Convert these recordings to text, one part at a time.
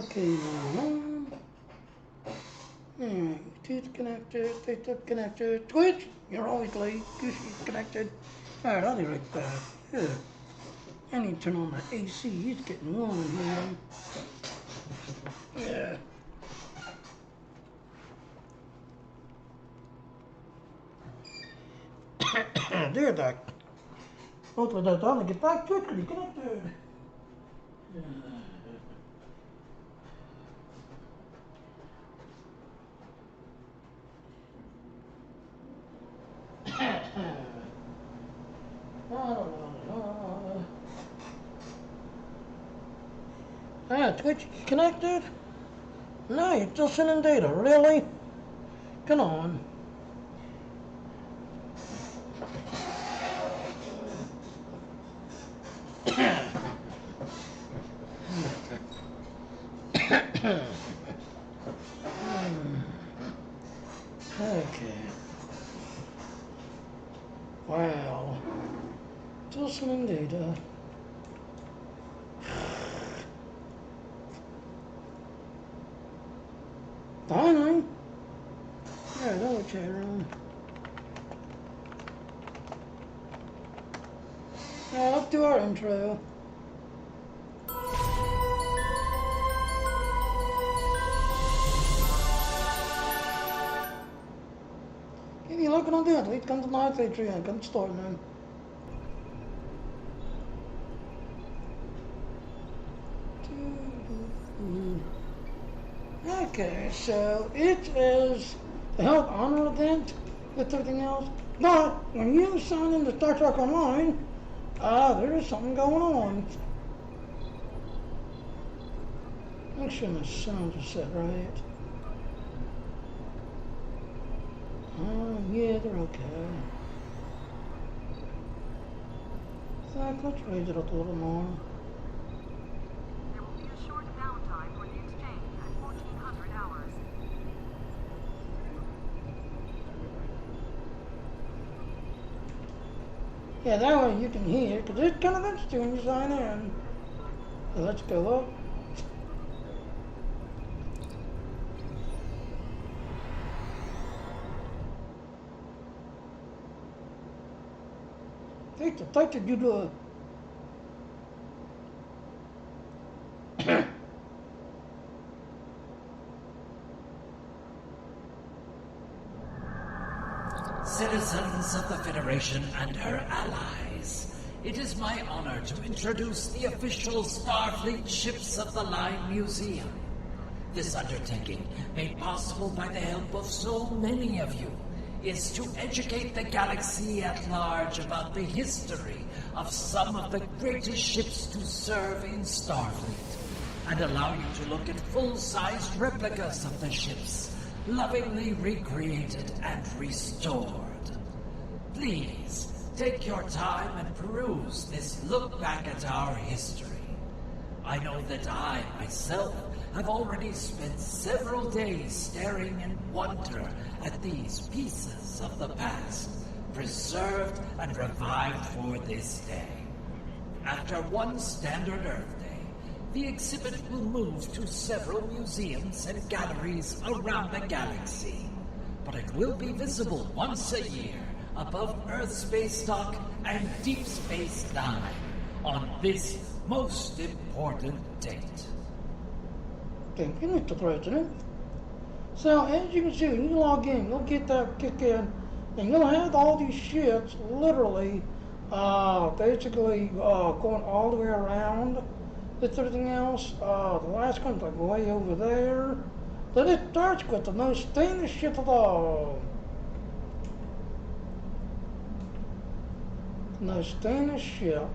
Okay, alright, tooth connected, tip connected, Twitch, you're always late, Goosey's connected. Alright, I'll be right back. Yeah. I need to turn on the AC, it's getting warm in here. Yeah. There, Doc. Hopefully that's on to get back to it, connected. Twitch connected? No, you're still sending data, really? Come on. Okay. Wow. Still sending data. Finally. Yeah, no chat room. Yeah, let's do our intro. If you're looking on the athlete, come to my Patreon, come start now. Okay, so it is the Help Honor event with everything else. But when you sign into Star Trek Online, there is something going on. Make sure my sounds are set right. Yeah, they're okay. So let's raise it up a little more. There will be a short downtime for the exchange at 1400 hours. Yeah, that way you can hear, because it's kind of interesting when you sign in. So let's go up. Take the touch of you do. Citizens of the Federation and her allies, it is my honor to introduce the official Starfleet Ships of the Line Museum. This undertaking, made possible by the help of so many of you, is to educate the galaxy at large about the history of some of the greatest ships to serve in Starfleet, and allow you to look at full-sized replicas of the ships, lovingly recreated and restored. Please, take your time and peruse this look back at our history. I know that I, myself, have already spent several days staring in wonder at these pieces of the past, preserved and revived for this day. After one standard Earth Day, the exhibit will move to several museums and galleries around the galaxy, but it will be visible once a year above Earth Space Dock and Deep Space Nine on this most important date. Thank you, Mr. President. So, as you can see, when you log in, you'll get that kick in, and you'll have all these ships literally, basically, going all the way around with everything else. The last one's like way over there. But it starts with the most famous ship of all. The most famous ship.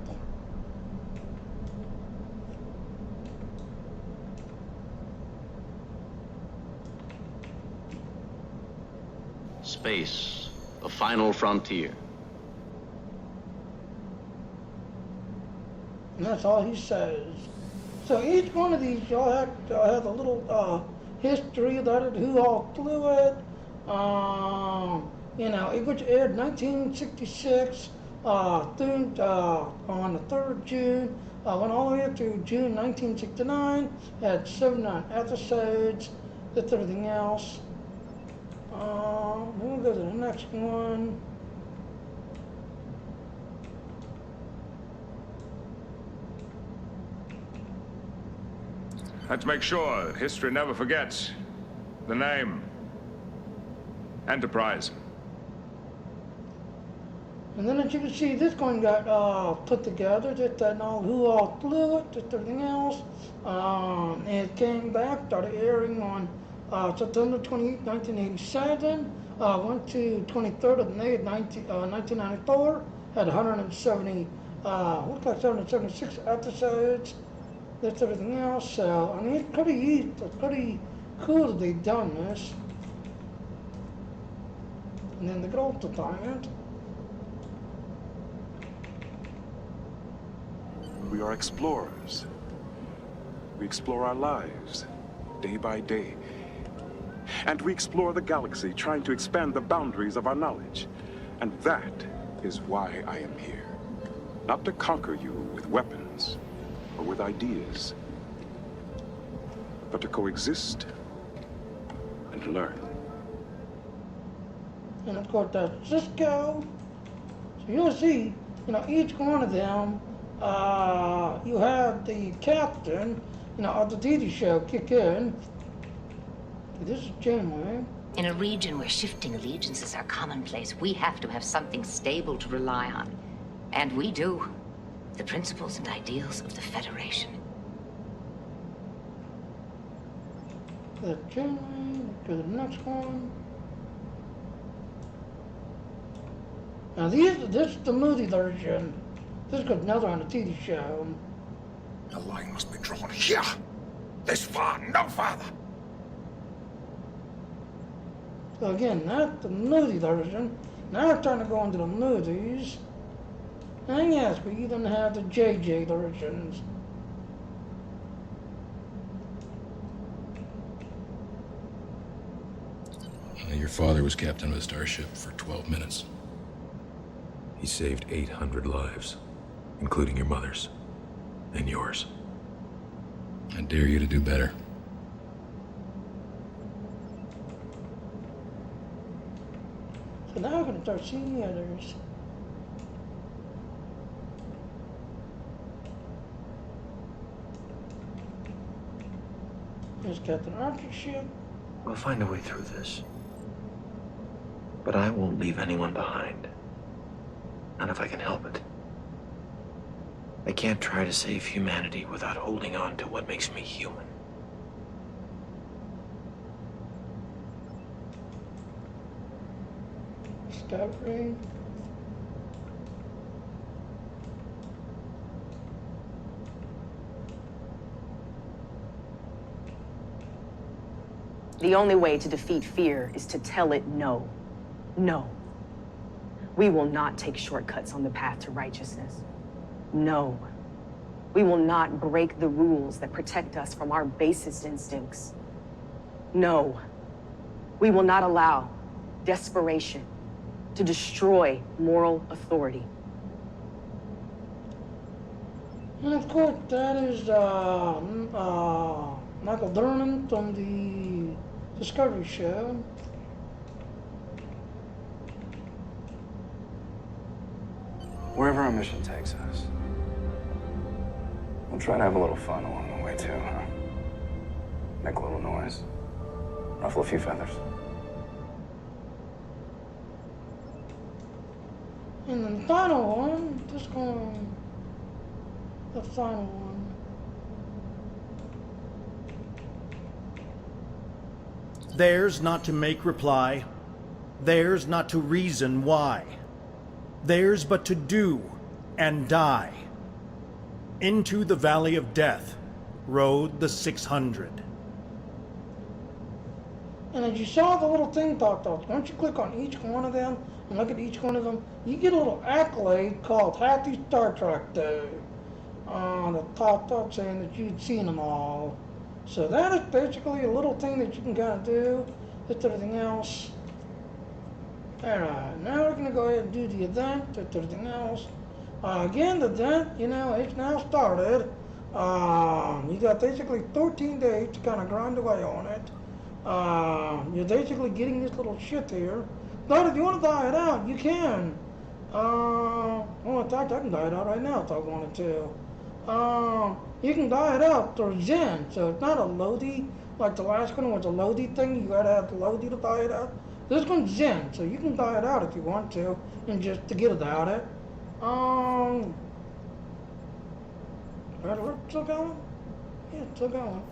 Space, the final frontier. And that's all he says. So each one of these, y'all have a little history about it, who all flew it. You know, it was aired 1966 on the 3rd of June. Went all the way up to June 1969. Had 79 episodes. That's everything else. We'll go to the next one. Let's make sure history never forgets the name. Enterprise. And then as you can see, this one got put together, just and all who all flew it, just everything else. And it came back, started airing on September 28, 1987. Went to 23rd of May of 1994. Had 776 episodes. That's everything else. So I mean, it's pretty cool that they've done this. And then the gold department. We are explorers. We explore our lives, day by day. And we explore the galaxy, trying to expand the boundaries of our knowledge. And that is why I am here. Not to conquer you with weapons or with ideas, but to coexist and learn. And of course, that's Cisco. So you'll see, each one of them, you have the captain, of the TV show kick in. This is Janeway. In a region where shifting allegiances are commonplace, we have to have something stable to rely on. And we do. The principles and ideals of the Federation. That's Janeway. Go to the next one. Now this is the movie version. This goes another on the TV show. The line must be drawn here. This far, no farther. So again, that's the movie version. Now we're trying to go into the movies. And yes, we even have the JJ versions. Your father was captain of a starship for 12 minutes. He saved 800 lives, including your mother's and yours. I dare you to do better. So now we're going to start seeing the others. Here's Captain Archer's ship. We'll find a way through this. But I won't leave anyone behind. Not if I can help it. I can't try to save humanity without holding on to what makes me human. Discovery. The only way to defeat fear is to tell it no. No. We will not take shortcuts on the path to righteousness. No. We will not break the rules that protect us from our basest instincts. No. We will not allow desperation to destroy moral authority. And of course, that is Michael Dornan from the Discovery show. Wherever our mission takes us, we'll try to have a little fun along the way too, huh? Make a little noise, ruffle a few feathers. And then the final one, the final one. Theirs not to make reply, theirs not to reason why, theirs but to do and die. Into the valley of death rode the 600. And as you saw the little thing popped up, once you click on each one of them and look at each one of them, you get a little accolade called Happy Star Trek Day that popped up saying that you'd seen them all. So that is basically a little thing that you can kind of do with everything else. Alright, now we're gonna go ahead and do the event, everything else. Again, the event, you know, it's now started. You got basically 13 days to kind of grind away on it. You're basically getting this little shit here. But if you want to die it out, you can. Well, in fact, I can die it out right now if I wanted to. You can die it out through Zen, so it's not a Lodi, like the last one was a Lodi thing, you gotta have the Lodi to die it out. This one's Zen, so you can die it out if you want to, and just to get it out it. Still going? Yeah, still going.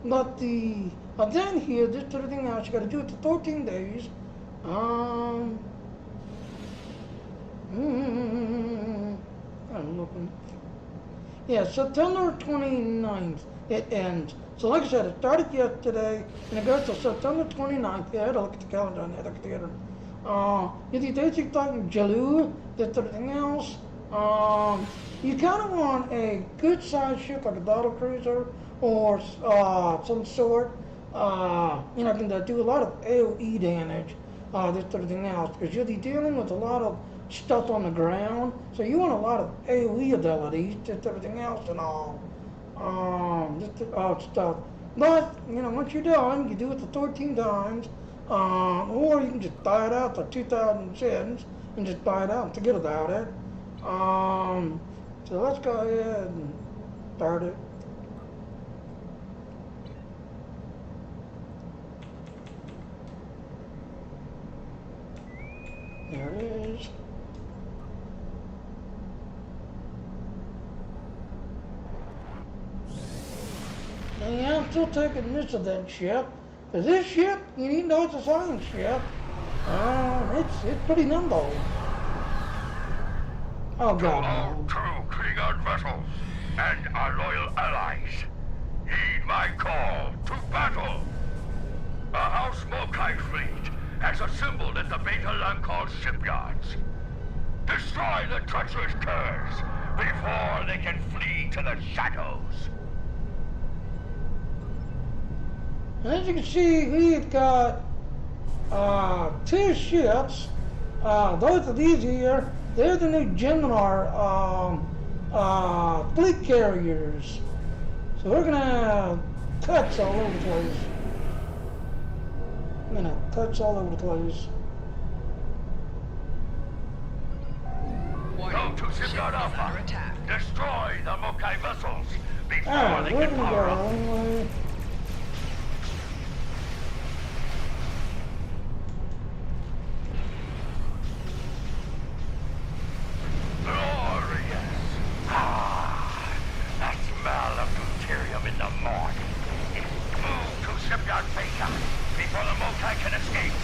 But the event here, this sort of thing else, you gotta do it for 14 days. I'm looking. Yeah, September 29th, it ends. So like I said, it started yesterday, and it goes to September 29th. Yeah, I had to look at the calendar and I had to look at the calendar. If you basically talking Jaloo, that's everything else. You kind of want a good sized ship like a battle cruiser or some sort. You know, can do a lot of AoE damage, this sort of thing else, because you'll be dealing with a lot of stuff on the ground. So you want a lot of AoE abilities, just everything else and all. Stuff. But, you know, once you're done, you do it for 13 times, or you can just buy it out for 2,000 cents and just buy it out and forget about it. So let's go ahead and start it. There it is. And yeah, I'm still taking this event ship. Because this ship, you need to know it's a science ship. It's pretty nimble. Oh God. All true Klingon vessels and our loyal allies, heed my call to battle. A House Mokai fleet has assembled at the Beta Lankol shipyards. Destroy the treacherous curs before they can flee to the shadows. As you can see, we've got 2 ships. Those of these here, they're the new Gemini fleet carriers. So we're gonna have cuts all over the place. Cuts all over the place. Go to Shipyard Alpha. Destroy the Mokai vessels before they can power up. Anyway. Glorious! That smell of deuterium in the morning. Move to Shipyard Beta before the Mokai can escape.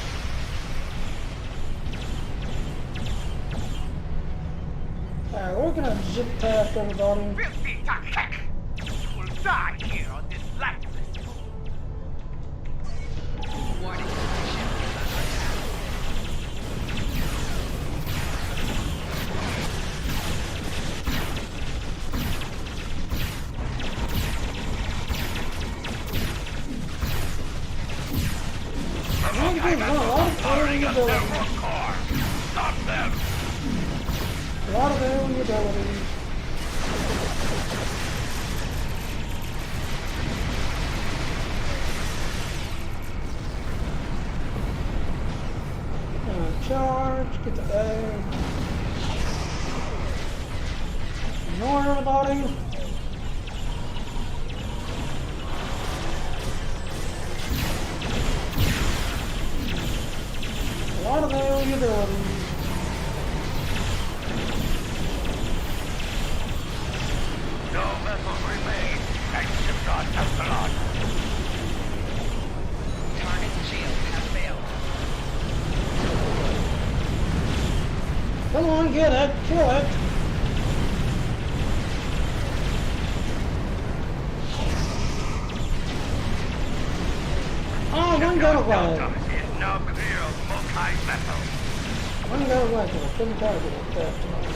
Alright, we're gonna zip past everybody. Filthy Takek! You will die here on this lifeless moon. Warning. Stop them! A lot of AoE abilities. Charge, get the A. Ignore everybody. A lot of AoE abilities. No vessels remain at Shipyard Epsilon. Target's shield has failed. Come on, get it, kill it. Oh, one got away. Is now clear of Mokai vessels. One got away, so I couldn't target it fast enough.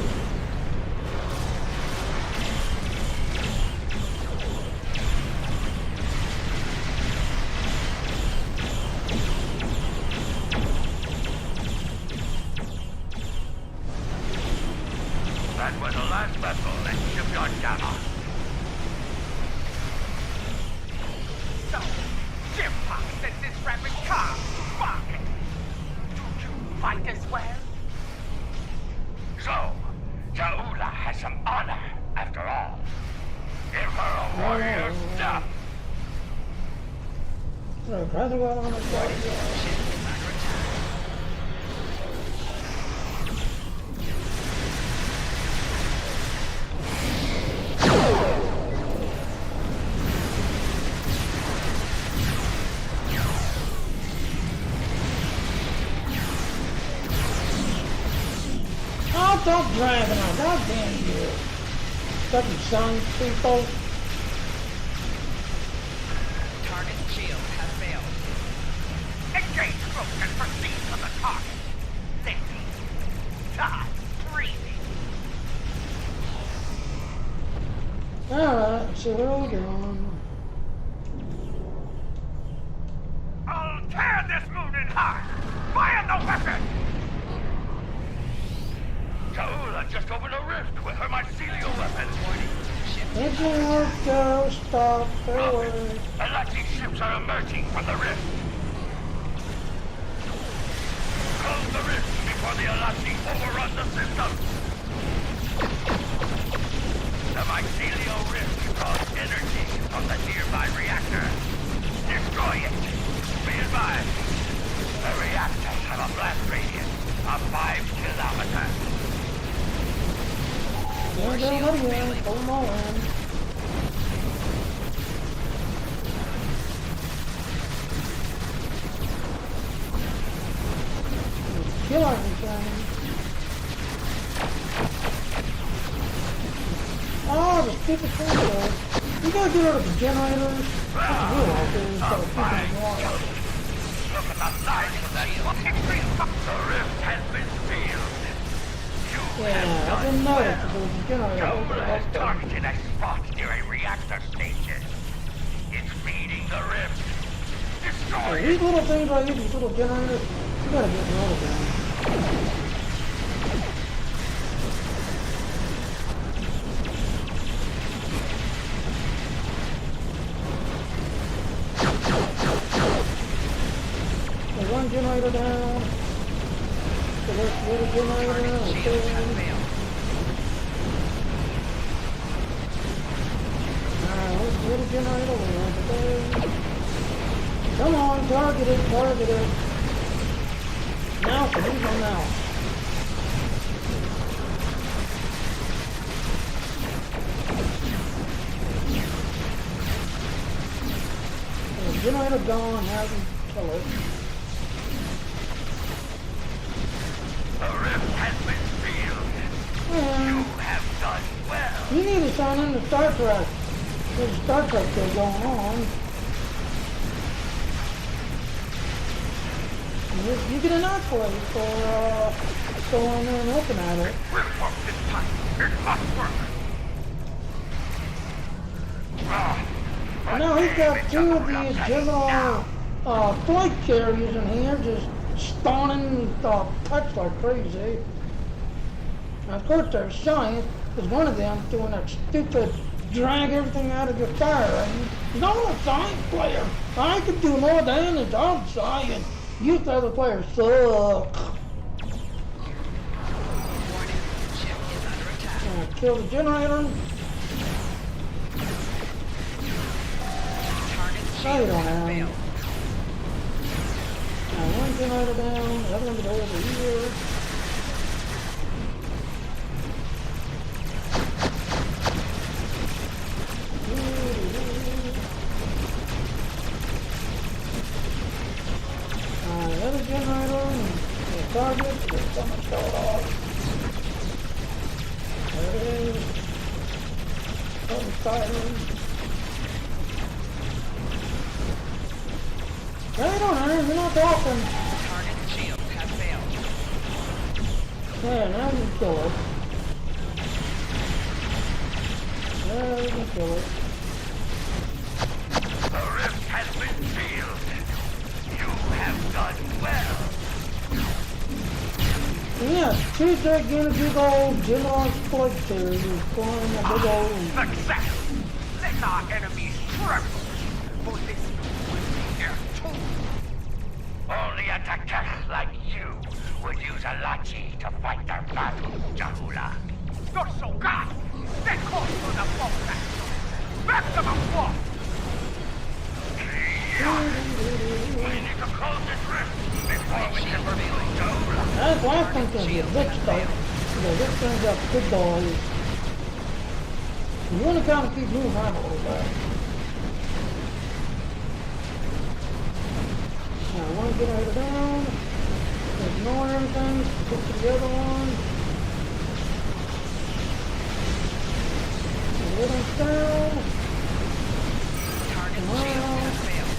That was the last vessel that Shipyard Gamma. So, Jim Pop sent this rapid car. Fuck! Do you fight as well? So, Jaula has some honor, after all. Give her a warrior's death. Oh, stop dragging on. God damn you. Fucking sons, people. Target shield has failed. Engage group and proceed to the target. Thinking. God, breathing. Alright, so where are we going? I'll tear this moon in half! Fire the weapon! Jaula just opened a rift with her mycelial weapon. Engine work, go, stop, away. Allied ships are emerging from the rift. Close the rift before the Alati overrun the system. The mycelial rift draws energy from the nearby reactor. Destroy it. Be advised, the reactors have a blast radius of 5 kilometers. There you go, again. Pull them all in. Kill everything. Oh, the stupid thing though. You gotta get rid of the generators. That's a real awful. So keep them in water. Look at the size of that one. The rift has been sealed. Yeah, I didn't notice that there was a generator. Jaula has targeted a spot near a reactor station. It's feeding the rift. Destroy Yeah, it. these little things right here, these little generators, you gotta get rid of them. There's one generator down. So there's the other generator. Okay. Alright, let's the other generator. Okay. Come on, target it, target it. Now, so who's on now? The generator gone, now we kill it. The rift has been sealed. You have done well. You need to sign in to Star Trek. There's a Star Trek thing going on. You get an accolade for going in and looking at it. We'll work this time. It must work. Now he's got two of the general flight carriers in here just spawning touch like crazy. Now, of course, there's science. There's one of them doing that stupid drag everything out of your fire range. He's not a science player. I could do more damage. I'm science. You other players suck. Kill the generator. No, you don't have. Now, one generator down, the other one's over here. The other generator and the target, there's so much going on. There it is. Something's firing. Hey, don't hurry, we're not talking. Target shield has failed. Yeah, now we can kill it. Yeah, we can kill it. The rift has been sealed. You have done well. Yeah, Tuesday again, a big old Gemini flight there. You're flying a big old... Success! Let our enemies tremble, for this will be their tomb. Only a Taketh like you would use a Lachi to fight their battle, Jahula. You're so god! Then call for the Volcax! Maximum force! We need to close this rift before we can reveal Jahula. That last one's gonna be a bitch fight. This thing's got good boys. You wanna kind of keep moving around a little bit. Now, I wanna get her down. Ignore everything. Get to the other one. Get him down. Target shield has failed.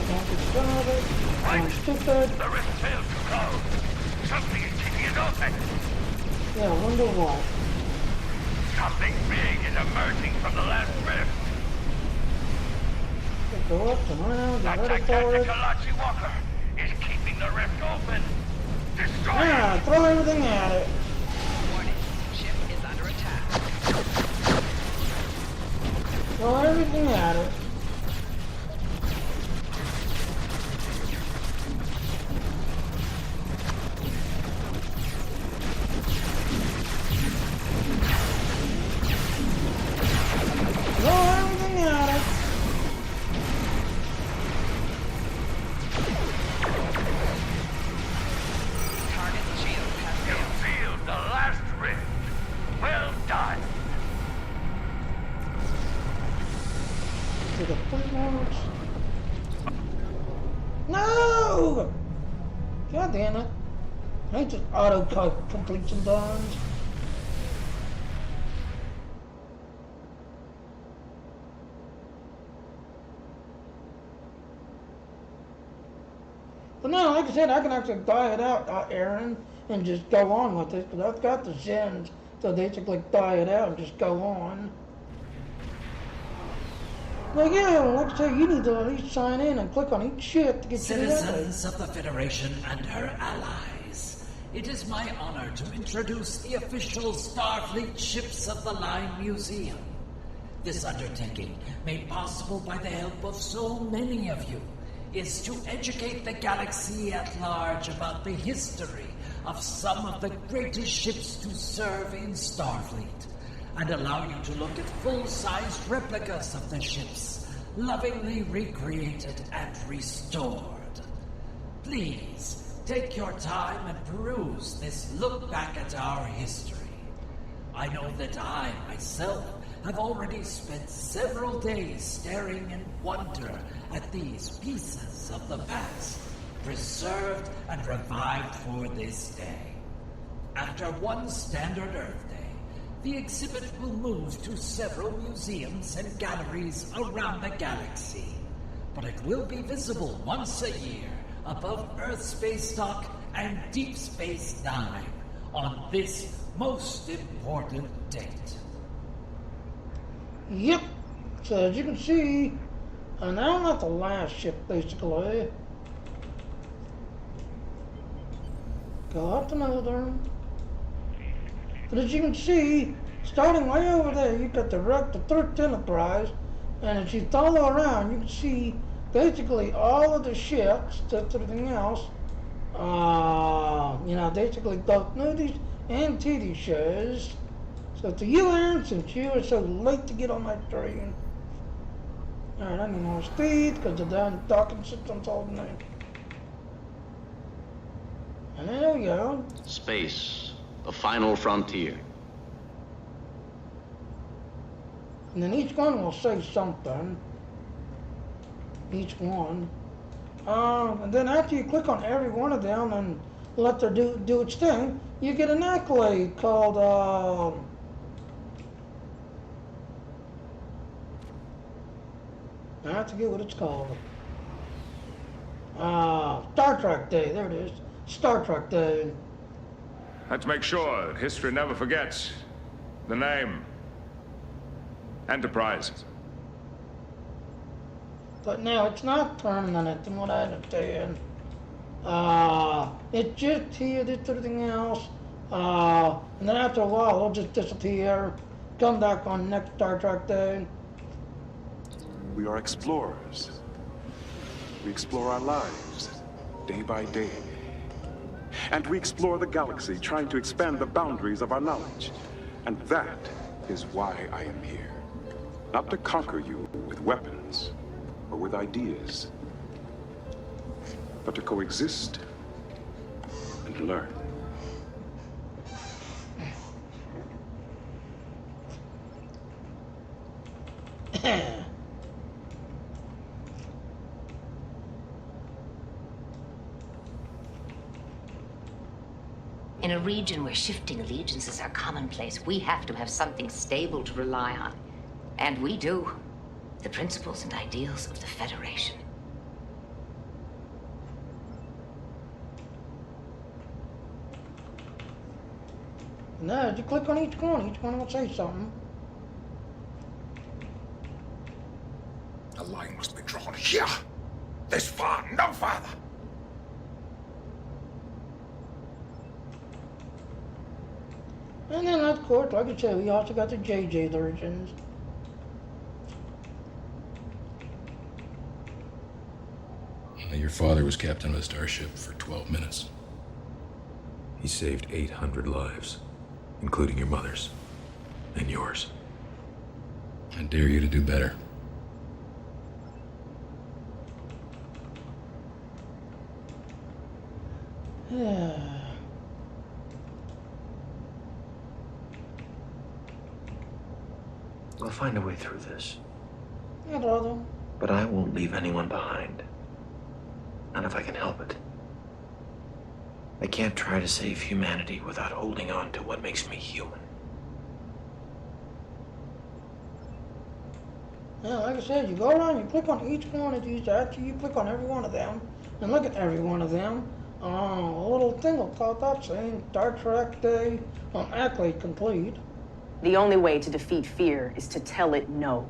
Don't get started. I'm stupid. The rift failed to close. Something is keeping it open. Yeah, I wonder why. Something big is emerging from the last rift. Go up and around, get That ready for gigantic it. Alachi Walker is keeping the rift open. Destroy Yeah, it! throw everything at it. Warning. Ship is under attack. Throw everything at it. Throw everything at it. Target shield has You failed. sealed the last rift. Well done. To the footmarks. No! God damn it. I just auto-complete sometimes. But no, like I said, I can actually die it out, Aaron, and just go on with it, because I've got the Zens to basically die it out and just go on. Like, yeah, like I said, you need to at least sign in and click on each ship to get to the other. Citizens of the Federation and her allies, it is my honor to introduce the official Starfleet ships of the Line Museum. This undertaking, made possible by the help of so many of you, is to educate the galaxy at large about the history of some of the greatest ships to serve in Starfleet, and allow you to look at full-sized replicas of the ships, lovingly recreated and restored. Please, take your time and peruse this look back at our history. I know that I, myself, have already spent several days staring in wonder at these pieces of the past, preserved and revived for this day. After one standard Earth Day, the exhibit will move to several museums and galleries around the galaxy, but it will be visible once a year above Earth Space Dock and Deep Space Nine on this most important date. Yep. So as you can see, now I'm not the last ship basically. Go up another. But as you can see, starting way over there, you've got the 3rd Enterprise, and as you follow around, you can see basically all of the ships, that's everything else. You know, basically both movies and TV shows. So to you, Aaron, since you are so late to get on that train. Alright, I need more speed because the damn docking system's holding me. And there we go. Space, the final frontier. And then each one will say something. Each one. And then after you click on every one of them and let her do its thing, you get an accolade called, I forget what it's called. Star Trek Day, there it is. Star Trek Day. Let's make sure that history never forgets the name. Enterprise. But now it's not permanent, from what I understand. It just here, this everything else. And then after a while, it'll just disappear. Come back on next Star Trek day. We are explorers. We explore our lives, day by day. And we explore the galaxy, trying to expand the boundaries of our knowledge. And that is why I am here. Not to conquer you with weapons or with ideas, but to coexist and learn. In a region where shifting allegiances are commonplace, we have to have something stable to rely on. And we do. The principles and ideals of the Federation. No, you click on each one will say something. The line must be drawn here. This far, no farther. And then, of course, like I said, we also got the JJ versions. Your father was captain of a starship for 12 minutes. He saved 800 lives, including your mother's and yours. I dare you to do better. We'll find a way through this. Yeah, brother. But I won't leave anyone behind. Not if I can help it. I can't try to save humanity without holding on to what makes me human. Yeah, like I said, you go around, you click on each one of these. After you click on every one of them, and look at every one of them, a little thing will pop up saying Star Trek Day accolade complete. The only way to defeat fear is to tell it no.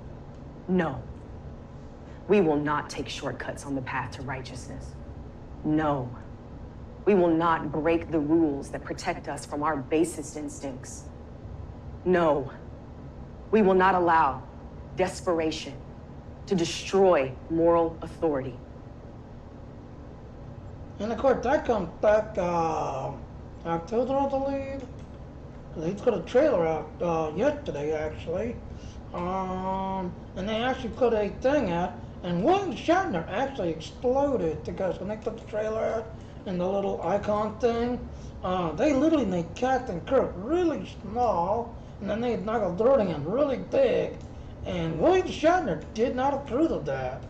No. We will not take shortcuts on the path to righteousness. No. We will not break the rules that protect us from our basest instincts. No. We will not allow desperation to destroy moral authority. And of course, that comes back October, I believe. They put a trailer out yesterday, actually. And they actually put a thing out, and William Shatner actually exploded because when they put the trailer out and the little icon thing, they literally made Captain Kirk really small, and then they had Michael Dornian really big. And William Shatner did not approve of that.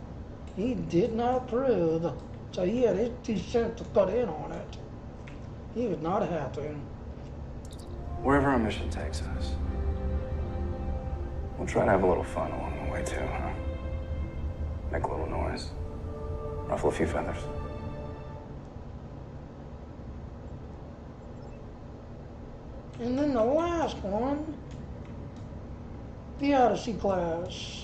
He did not approve. So he had his 2 cents to put in on it. He was not happy. Wherever our mission takes us, we'll try to have a little fun along the way too, huh? Make a little noise. Ruffle a few feathers. And then the last one, the Odyssey class.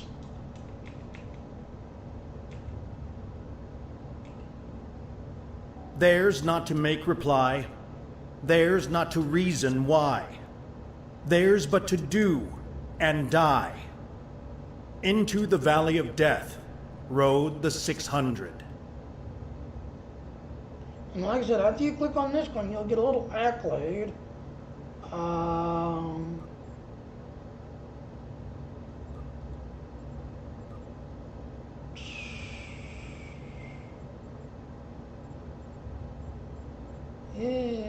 Theirs not to make reply, theirs not to reason why, theirs but to do and die. Into the valley of death rode the 600. And like I said, after you click on this one, you'll get a little accolade. Yeah.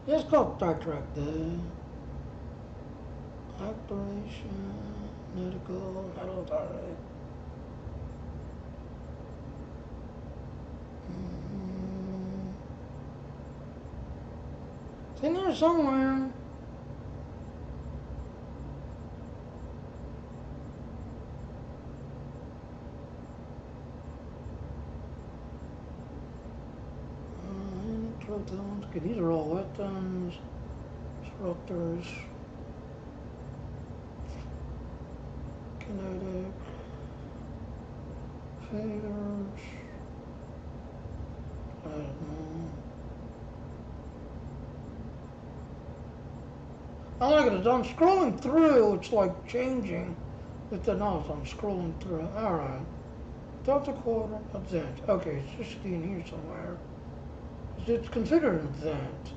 It's called Star Trek Day. Operation Medical Authority. It's in there somewhere. Okay, these are all weapons, disruptors. Kinetic. Faders. I don't know. I like it as I'm scrolling through, it's like changing with the nose. I'm scrolling through. Alright. Delta quarter, event. Okay, it's just in here somewhere. It's considered an event.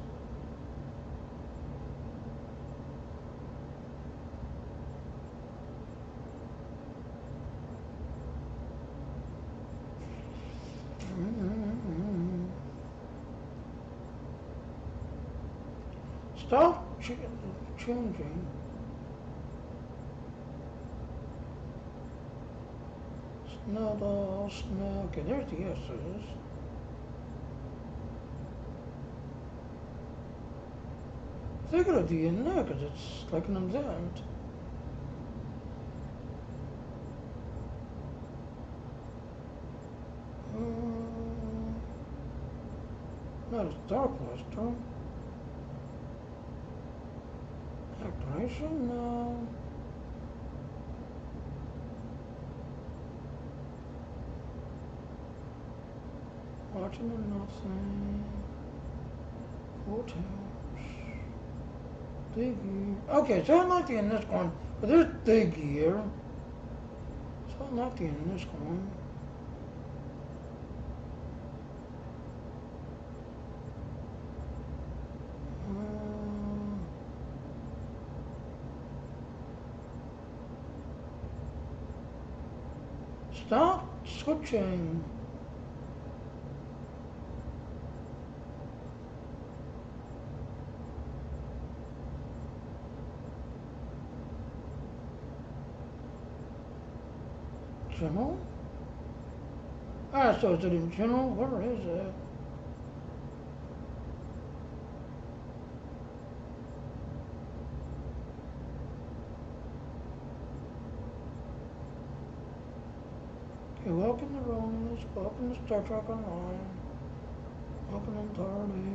Stop changing. Snowball, snow. Okay, there's the S's. They're gonna be in there because it's like an event. Not as dark luster. Activation, no. Watching and nothing. Hotels. Big gear. Okay, so I'm not in this one, but there's big gear. So I'm not in this one. Stop switching. General? Ah, so is it in general? Where is it? Okay, welcome to Romulus, welcome to Star Trek Online, welcome to Tardy.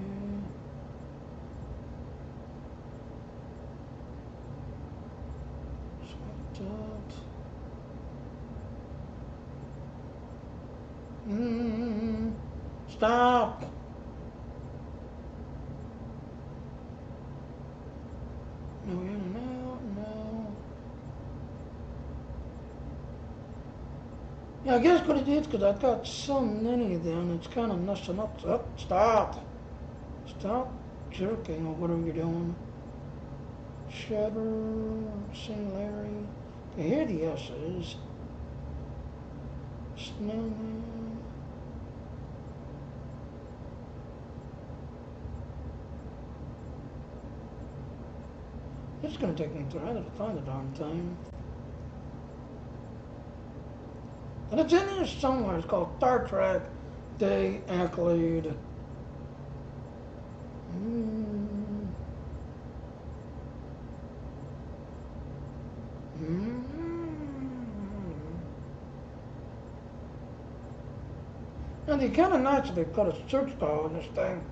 Stop! No, no. Yeah, I guess what it is because I've got so many of them, it's kind of messing up. Oh, stop! Stop jerking or whatever you're doing. Shatter, Singularity. Okay, here are the S's. Snowman. It's gonna take me forever to find the darn thing. And it's in here somewhere. It's called Star Trek Day Accolade. And they kind of nice if they put a search bar on this thing.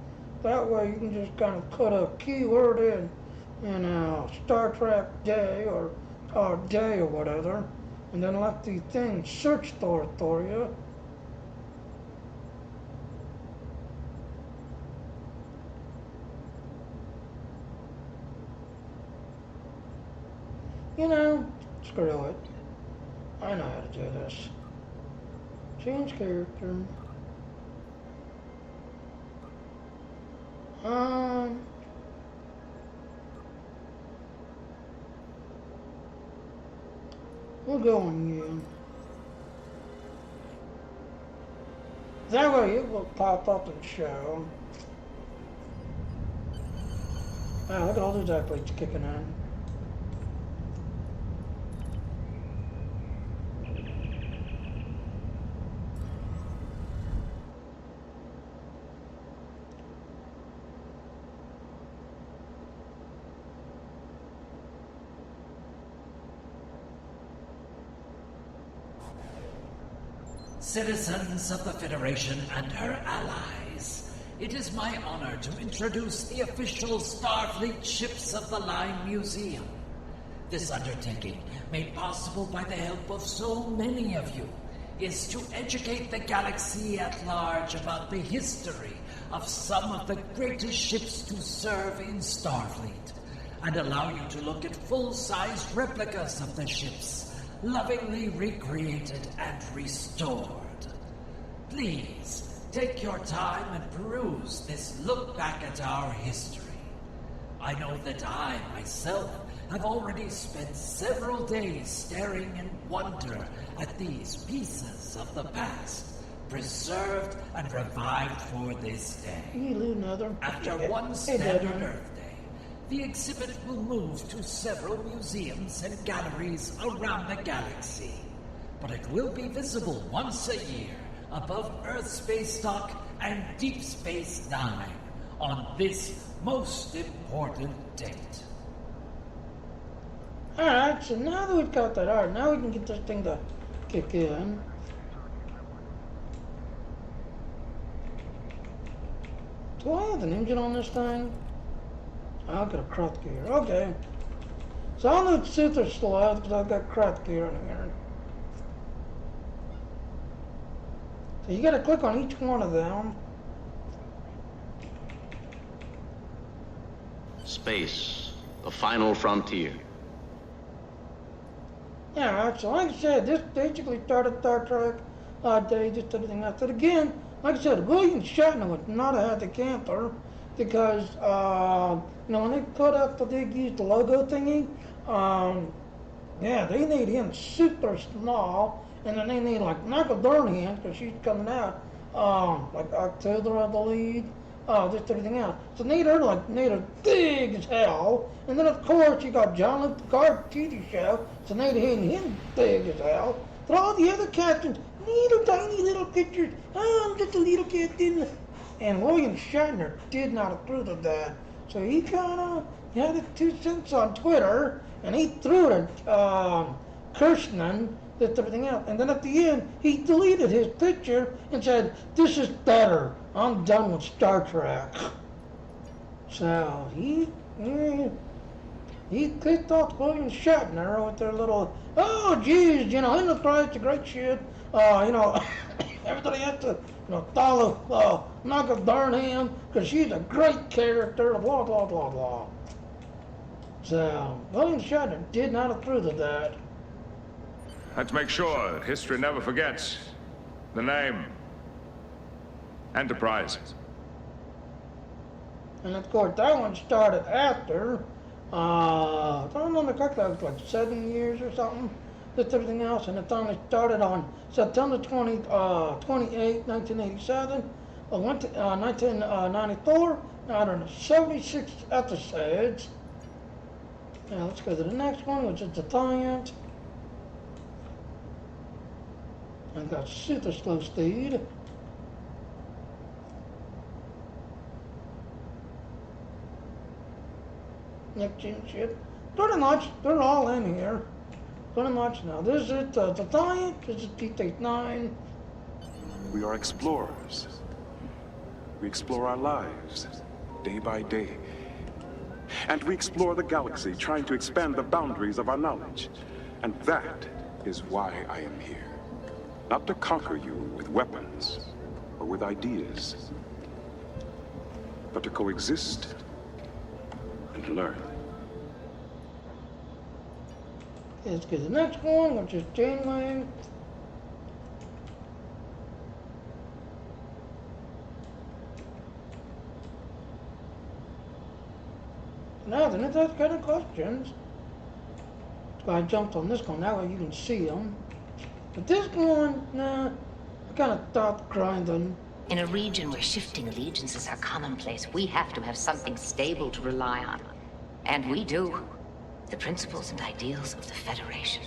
That way you can just kind of put a keyword in Star Trek Day or Day or whatever, and then let the thing search for you. You know, screw it. I know how to do this. Change character. We'll go on you. That way it will pop up and show. Wow, look at all those accolades kicking in. Citizens of the Federation and her allies, it is my honor to introduce the official Starfleet ships of the Line Museum. This undertaking, made possible by the help of so many of you, is to educate the galaxy at large about the history of some of the greatest ships to serve in Starfleet, and allow you to look at full-size replicas of the ships, lovingly recreated and restored. Please, take your time and peruse this look back at our history. I know that I, myself, have already spent several days staring in wonder at these pieces of the past, preserved and revived for this day. After one standard Earth Day, the exhibit will move to several museums and galleries around the galaxy, but it will be visible once a year above Earth Space Dock and Deep Space Nine on this most important date. Alright, so now that we've got that, alright, now we can get this thing to kick in. Do I have an engine on this thing? I'll get a crot gear, okay. So I'll need to see if they're still out because I've got crot gear in here. So you gotta click on each one of them. Space, the final frontier. Yeah, right, so like I said, this basically started Star Trek Day, just everything else. But again, like I said, William Shatner would not have had the camper because, you know, when they put up they used the logo thingy, yeah, they need him super small, and then they need like Michael Durham because she's coming out, like October, I believe. Just everything else. So need her big as hell. And then of course you got John Luke Picard TV show, so need him big as hell. But all the other captains, little tiny little pictures. Oh, I'm just a little captain. And William Shatner did not approve of that. So he kinda had his 2 cents on Twitter and he threw it at Kirshner, just everything else. And then at the end he deleted his picture and said, "This is better. I'm done with Star Trek." So he kicked off William Shatner with their little, "Oh geez, you know, Enterprise is a great shit. You know, everybody has to, you know, follow Michael Burnham because she's a great character, blah blah blah blah." So William Shatner did not approve of that. Let's make sure that history never forgets the name. Enterprise. And of course, that one started after, if I remember correctly, that was like 7 years or something, just everything else, and it only started on September 28, 1987, went to 1994, now there are 76 episodes. Now let's go to the next one, which is Defiant. And got super slow speed. Next gen ship. Pretty much, they're all in here. Pretty much now. This is Defiant, this is Deep-Space-9. We are explorers. We explore our lives, day by day. And we explore the galaxy, trying to expand the boundaries of our knowledge. And that is why I am here. Not to conquer you with weapons or with ideas, but to coexist and learn. Let's get the next one, which is Janeway. Now, then, if that's kind of questions, so I jumped on this one, that way you can see them. But this one, nah, I kind of stopped grinding. In a region where shifting allegiances are commonplace, we have to have something stable to rely on. And we do. The principles and ideals of the Federation.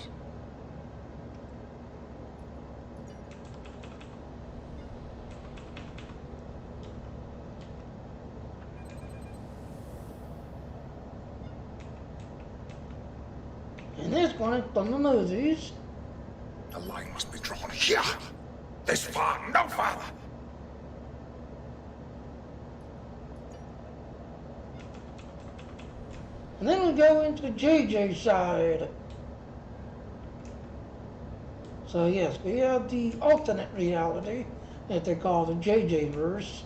And this one is from the movies. The line must be drawn here. This far, no farther. And then we go into the JJ side. So yes, we have the alternate reality that they call the JJ verse.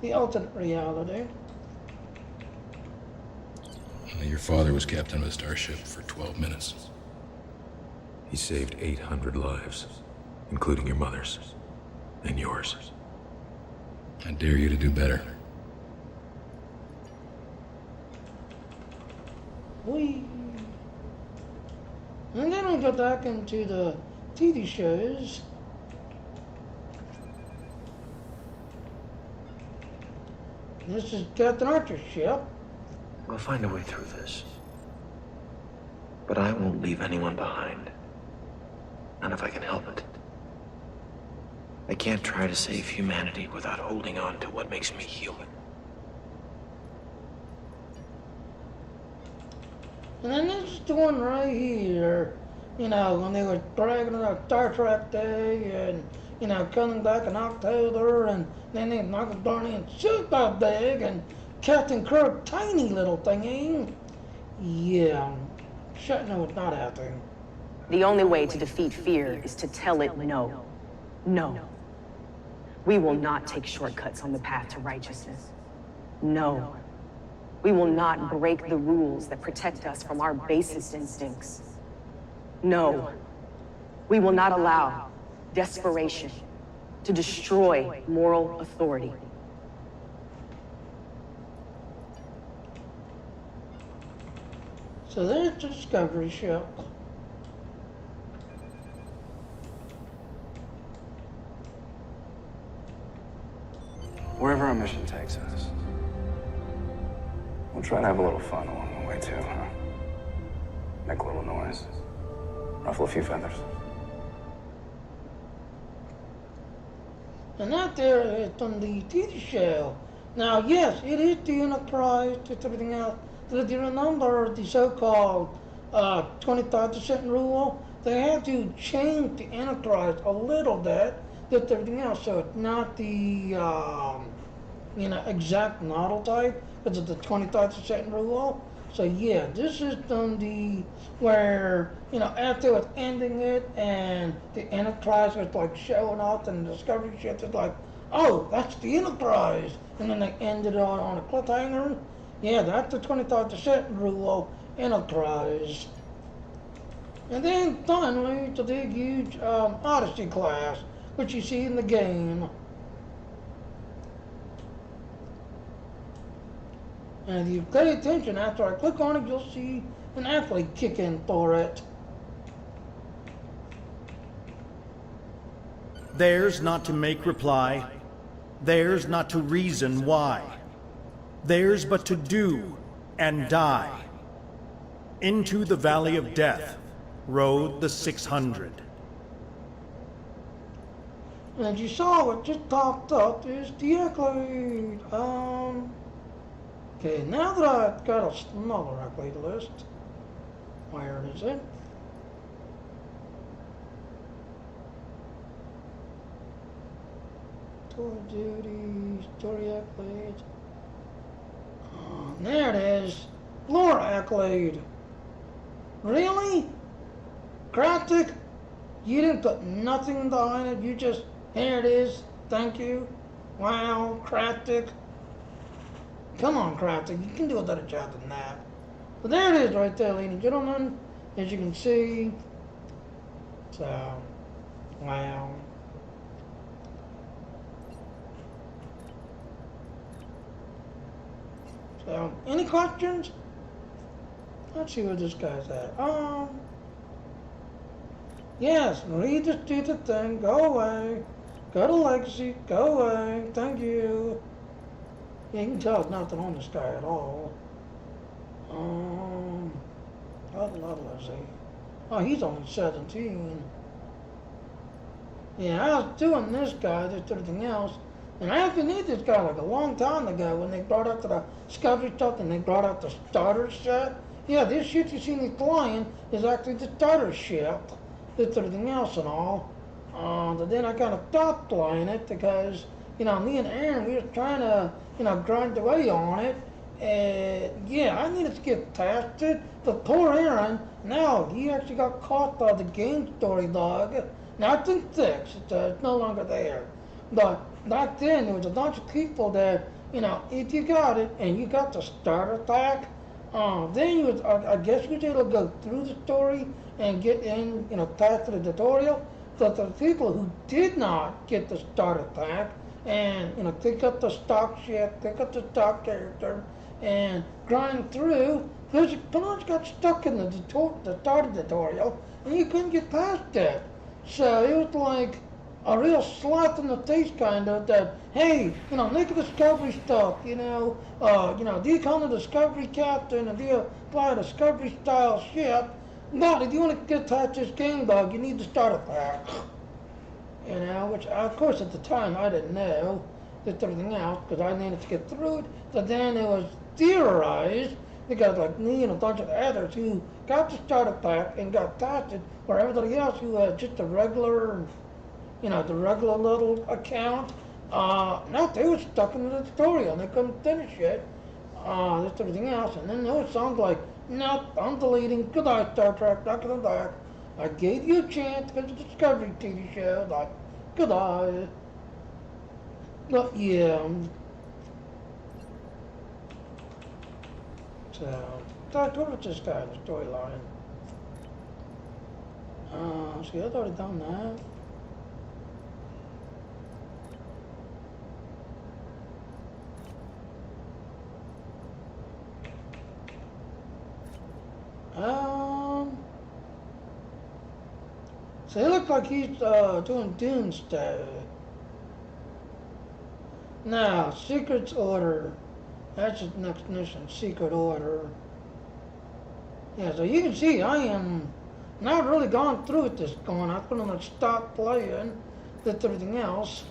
The alternate reality. Your father was captain of a starship for 12 minutes. He saved 800 lives, including your mother's and yours. I dare you to do better. And then we go back into the TV shows. This is Captain Archer's ship. We'll find a way through this. But I won't leave anyone behind. Not if I can help it. I can't try to save humanity without holding on to what makes me human. And then this is the one right here. You know, when they were dragging it out Star Trek Day and, you know, coming back in October and then they knocked Barney and super big and Captain Kirk tiny little thingy. Yeah, Shatner was not happy. The only way to defeat fear is to tell it no. No. We will not take shortcuts on the path to righteousness. No. We will not break the rules that protect us from our basest instincts. No. We will not allow desperation to destroy moral authority. So there's the Discovery ship. Wherever our mission takes us, we'll try to have a little fun along the way too, huh? Make a little noise. Ruffle a few feathers. And that there is on the TV show. Now, yes, it is the Enterprise, it's everything else. But if you remember the so-called 25% rule, they had to change the Enterprise a little bit, just everything else, so it's not the exact model type, because of the 25% rule. So yeah, this is the where, after it's ending it and the Enterprise was like showing off and the Discovery ship is like, oh, that's the Enterprise. And then they ended it on a cliffhanger. Yeah, that's the 25% rule, Enterprise. And then finally, the big, huge Odyssey class, which you see in the game. And if you pay attention, after I click on it, you'll see an athlete kick in for it. Theirs not to make reply, theirs not to reason why, theirs but to do and die. Into the valley of death rode the 600. And you saw what just popped up is the accolade. Okay, now that I've got a smaller accolade list, where is it? Tour of Duty, Story accolade. There it is. Lore accolade. Really? Craftic? You didn't put nothing behind it, you just, here it is, thank you. Wow, Craftic. Come on, Craftic, you can do a better job than that. But there it is right there, ladies and gentlemen, as you can see. So, wow. So, any questions? Let's see where this guy's at. Yes, read the stupid thing, go away. Go to Legacy, go away, thank you. Yeah, you can tell it's nothing on this guy at all. What level is he? Oh, he's only 17. Yeah, I was doing this guy, just everything else. And I actually need this guy like a long time ago when they brought out the Discovery stuff and they brought out the starter set. Yeah, this ship you see me flying is actually the starter ship. Just everything else and all. But then I kind of stopped flying it because, me and Aaron, we were trying to, grind away on it. Yeah, I needed to get past it. But poor Aaron, now he actually got caught by the game story log. Now it's been fixed. It's no longer there. But back then, there was a bunch of people that, you know, if you got it and you got the starter pack, then you was, I guess you was able to go through the story and get in, you know, past the tutorial. But the people who did not get the starter pack and, you know, pick up the stock ship, pick up the stock character, and grind through, because you got stuck in the starter tutorial and you couldn't get past it. So it was like a real slap in the face kind of that, hey, you know, make a discovery stuff, you know, do you become a discovery captain and do you fly a discovery style ship? But if you want to get past this game bug, you need the starter pack. You know, which of course at the time I didn't know that everything else because I needed to get through it. But then it was theorized because like me and a bunch of others who got the starter pack and got past it, where everybody else who had just a regular, you know, the regular little account, no, they were stuck in the tutorial and they couldn't finish it. That's everything else. And then there was songs like, nope, I'm deleting. Good night, Star Trek. Not coming back. I gave you a chance because it's a Discovery TV show. Like, good night. But yeah. So, what was this guy in the storyline? See, I'd already done that. So it looks like he's doing Doomsday. Now, Secret's Order. That's his next mission, Secret Order. Yeah, so you can see I am not really gone through with this going. I pretty much stopped playing with everything else.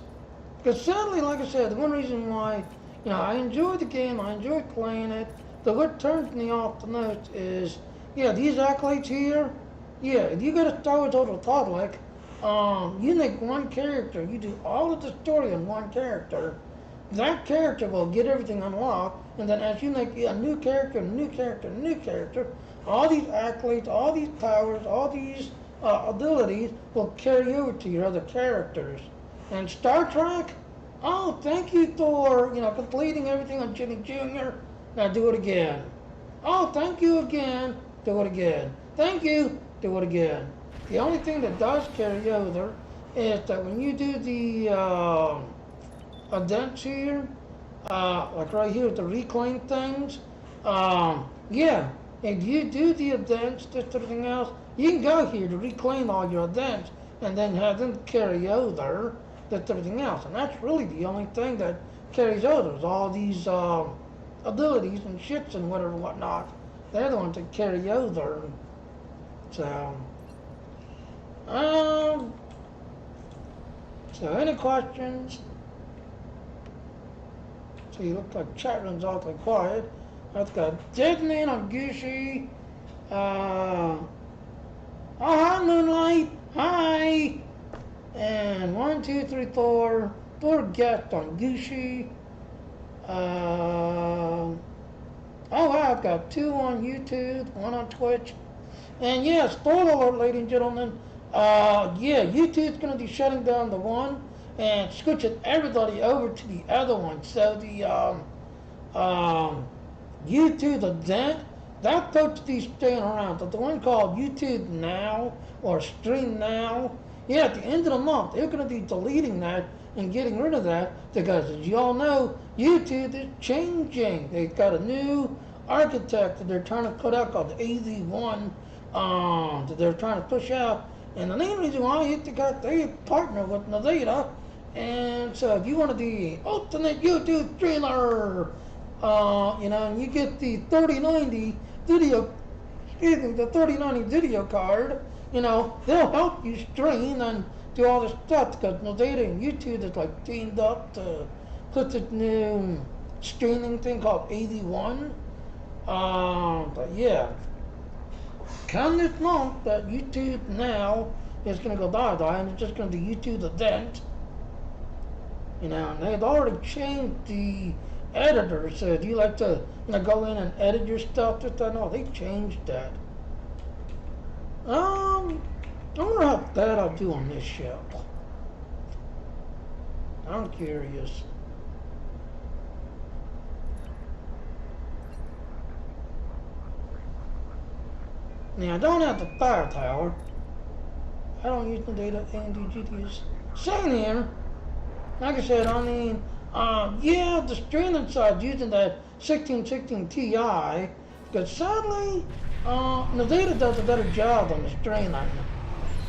Because sadly, like I said, the one reason why, you know, I enjoy the game, I enjoy playing it, but what turns me off the most is, yeah, these accolades here, yeah, if you go to Star Wars Old Republic, you make one character, you do all of the story on one character, that character will get everything unlocked, and then as you make a new character, a new character, a new character, all these accolades, all these powers, all these abilities will carry over to your other characters. And Star Trek, oh, thank you for, you know, completing everything on Jimmy Jr. Now do it again. Oh, thank you again. Do it again. Thank you. Do it again. The only thing that does carry over is that when you do the events here, like right here with the reclaim things, yeah, if you do the events, just everything else, you can go here to reclaim all your events and then have them carry over just everything else. And that's really the only thing that carries over is all these abilities and shits and whatever whatnot. They're the ones that carry over. So any questions? So you look like chat room's awfully quiet. I've got Dead Man on Gushi. Oh, hi, Moonlight. Hi. And 1, 2, 3, 4 guests on Gushi. Oh, wow, I've got 2 on YouTube, 1 on Twitch. And yeah, spoiler alert, ladies and gentlemen. Yeah, YouTube's going to be shutting down the one and switching everybody over to the other one. So the YouTube event, that's supposed to be staying around. But the one called YouTube Now or Stream Now, yeah, at the end of the month, they're going to be deleting that and getting rid of that because, as you all know, YouTube is changing. They've got a new architect that they're trying to put out called AZ1 that they're trying to push out. And the main reason why is because they partner with Nevada. And so if you want to be ultimate YouTube streamer, you know, and you get the 3090 video, the 3090 video card, you know, they'll help you stream and do all this stuff because Nevada and YouTube is like teamed up to put this new streaming thing called AZ1. But yeah, come this month that YouTube Now is going to go die, and it's just going to be YouTube event. You know, and they had already changed the editor. So do you like to, you know, go in and edit your stuff? Just I know they changed that. I wonder how bad I'll do on this show. I'm curious. Now, I don't have the fire tower. I don't use the data and the GPUs. Same here. Like I said, I mean, yeah, the streaming side using that 1616 Ti, because sadly, the data does a better job on the streaming.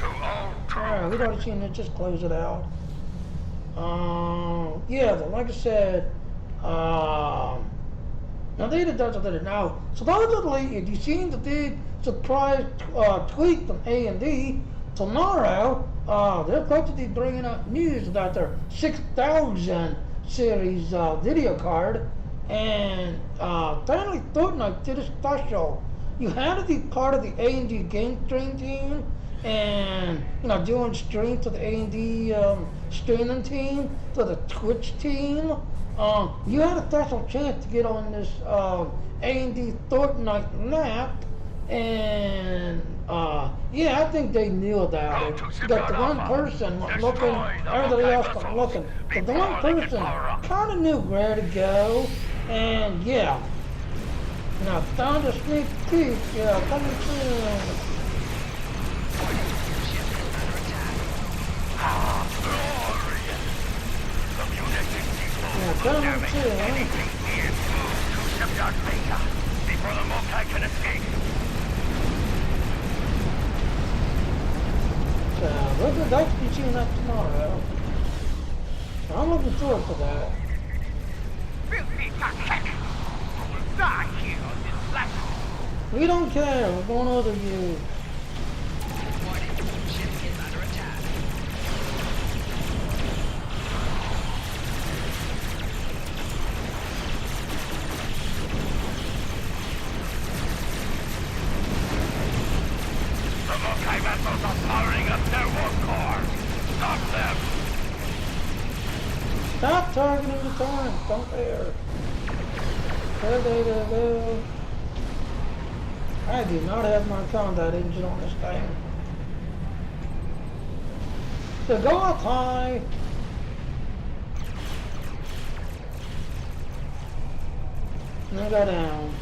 Alright, we've already seen it, just close it out. Yeah, like I said, now data does a better. Now, supposedly, if you've seen the big surprise tweet from AMD, tomorrow, they're going to be bringing out news about their 6000 series video card, and apparently Fortnite did a special. You had to be part of the AMD game stream team, and you know, doing stream to the AMD streaming team, to the Twitch team. You had a special chance to get on this AMD Fortnite map, and yeah, I think they knew about it. But the one person looking, everybody else was looking, but the one person kind of knew where to go, and yeah. Now, found a sneak peek, yeah, coming soon. Yeah, coming soon. Before the Mokai can escape. So, we'll like to be seeing that tomorrow. I'm looking forward to that. We don't care, we're going over you. The Mokai vessels are powering up their warp core. Stop them! Stop targeting the time, don't care. There. I do not have my combat engine on this thing. So go up high. And then go down.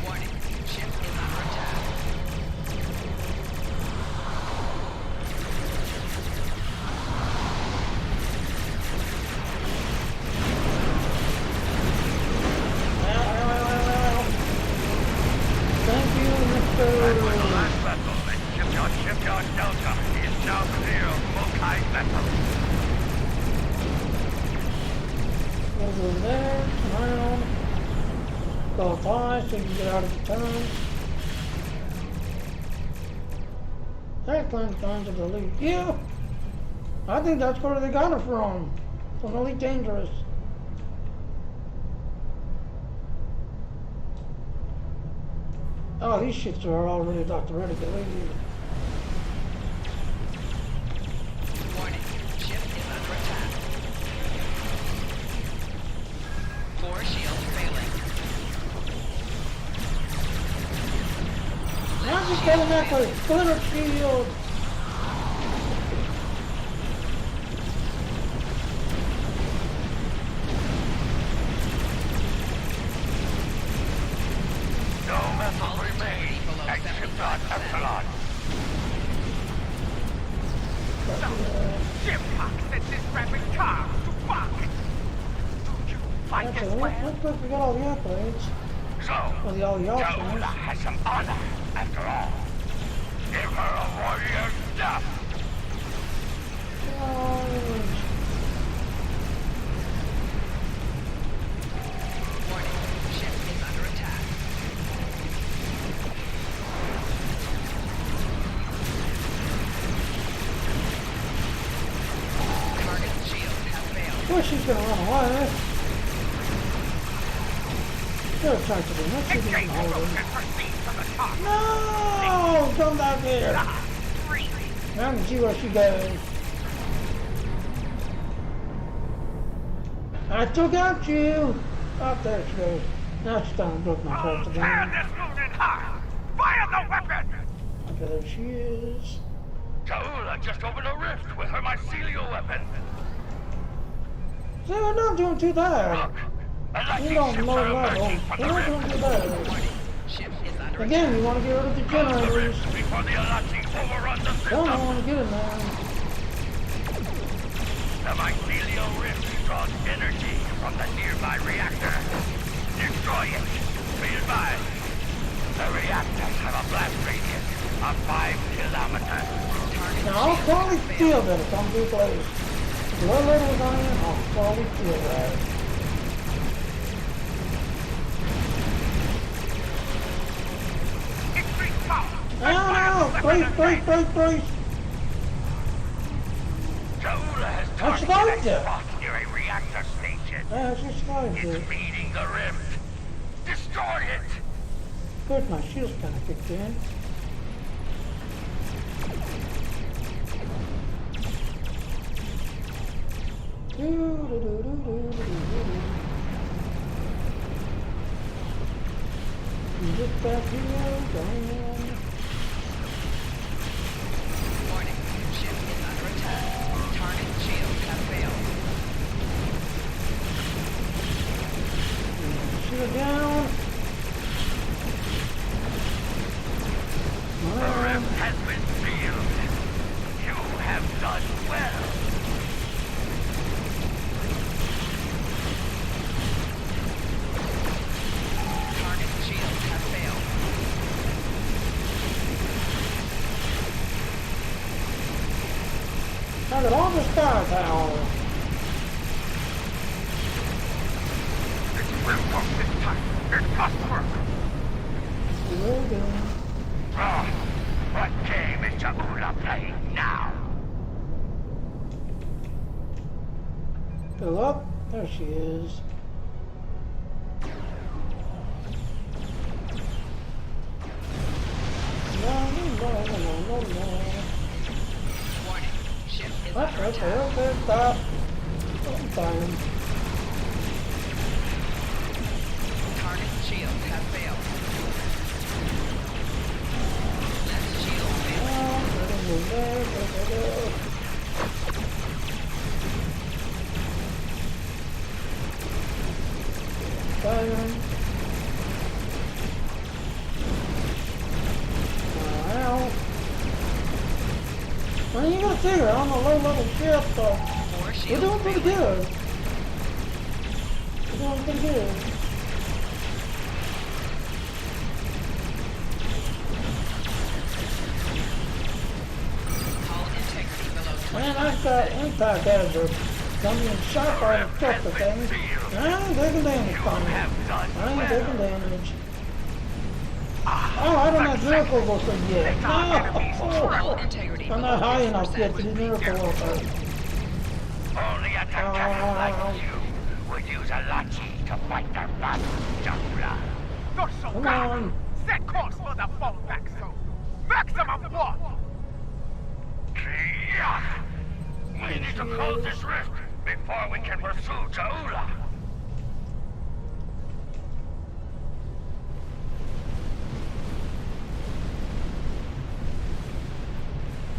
Warning, ship is under attack. Thank you, Mr. The last vessel at Shipyard Delta is now clear of Mokai vessels. Over there, around. Go high so you can get out of the turn. Airplane guns of the Elite. Yeah! I think that's where they got it from Elite Dangerous. Oh, these ships are already Dr. Ready to leave. Warning, ship is under attack. Core shield failing. Now just getting that for splitter shield. No vessels remain at Shipyard Epsilon. Ship sent this rapid car to market. Do you fight Okay, this well? looks like we got all the upgrades. So, Well, the all the Jaula options. has some honor, after all. Give her a warrior's death. Warning, ship is under attack. Target shield has failed. Well, she's gonna run away. They're trying to do nothing. Engage rope and proceed to the top. No! Come back here. Now I can see where she goes. I still got you. Oh, there she goes. Now she's starting to broke my pulse Tear again. this moon in half! Fire the weapon! Okay, there she is. Ta'ula just opened a rift with her mycelial weapon. See, we're not doing too bad. We don't know level. We're not doing too bad. Again, you want to get rid of the generators. Before the Alachi overrun the system. Come on, get in there. The mycelial rift draws energy from the nearby reactor. Destroy it. Be advised. The reactors have a blast radius of 5 kilometers. Now, I'll probably feel that if I'm too close. A little was on it, I'll probably feel that. Ow, brace. Ta'ula has I targeted survived a it. spot near a reactor station. Yeah, she survived it. It's feeding the rift. Destroy it! Good, my shield's kind of kicked in. Get back here, down. Warning. Ship is under attack. Target shields have failed. Shoot her down. The rift has been sealed. You have done well. Target shields have failed. Target on the star tower. It will work this time. It must work. Will do. What game is Ta'ula playing now? Go up. There she is. No. Warning. Ship is That's under attack. okay, stop. I'm fine. Target shields have failed. Left shield failed. Fire. Ow. Well, you gotta figure on a low level ship, so we're doing pretty good. We're doing pretty good. Hull integrity below 20. Man, I've got impact hazard coming in sharp on the truck with things. I ain't taking damage from it. I ain't taking damage. Oh, I don't have miracle weapon yet. No! Hull integrity I'm below not high enough 50%. yet to do miracle weapon. Only a Takata like you would use a Lachi to fight their battle, Ta'ula. Come on. Set course for the fallback zone. Maximum warp! We need to close this rift before we can pursue Ta'ula.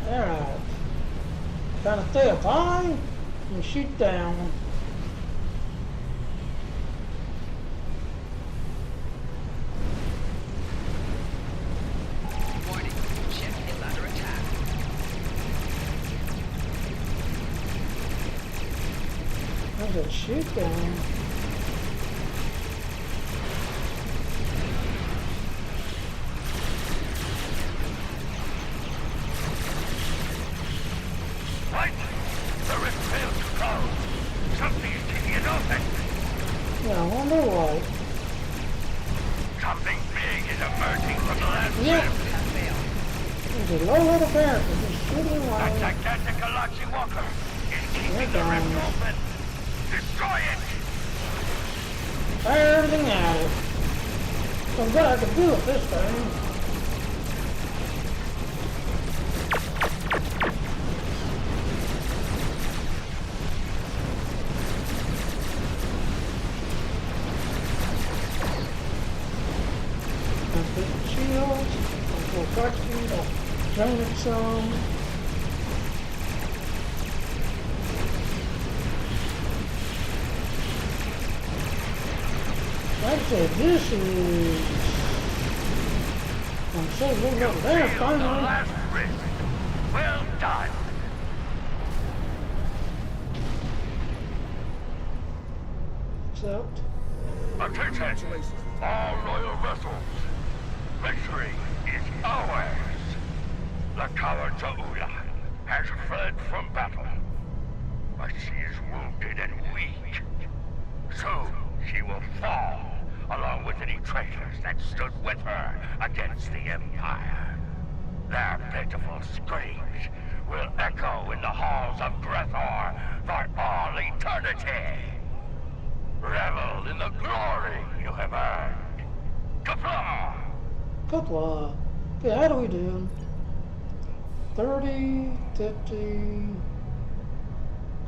Alright. Trying to stay up high and shoot down. Warning. Ship is under attack. I said shoot down. What? The rift failed to close. Something is keeping it open. Yeah, I wonder why. Something big is emerging from the last Yep. rift. There's a low level character just shooting That away. gigantic Alachi Walker is keeping They're the rift gone. open. Destroy it! Fire everything at it. I'm glad I could do it this time. drain it some. Like I said, this is... I'm so low level there, finally. Well done. Except... Attention, all loyal vessels. Victory is ours. The coward Zauya has fled from battle, but she is wounded and weak. Soon she will fall, along with any traitors that stood with her against the Empire. Their pitiful screams will echo in the halls of Drethor for all eternity. Revel in the glory you have earned. Kapla! Kapla. Okay, how do we do? 30, 50...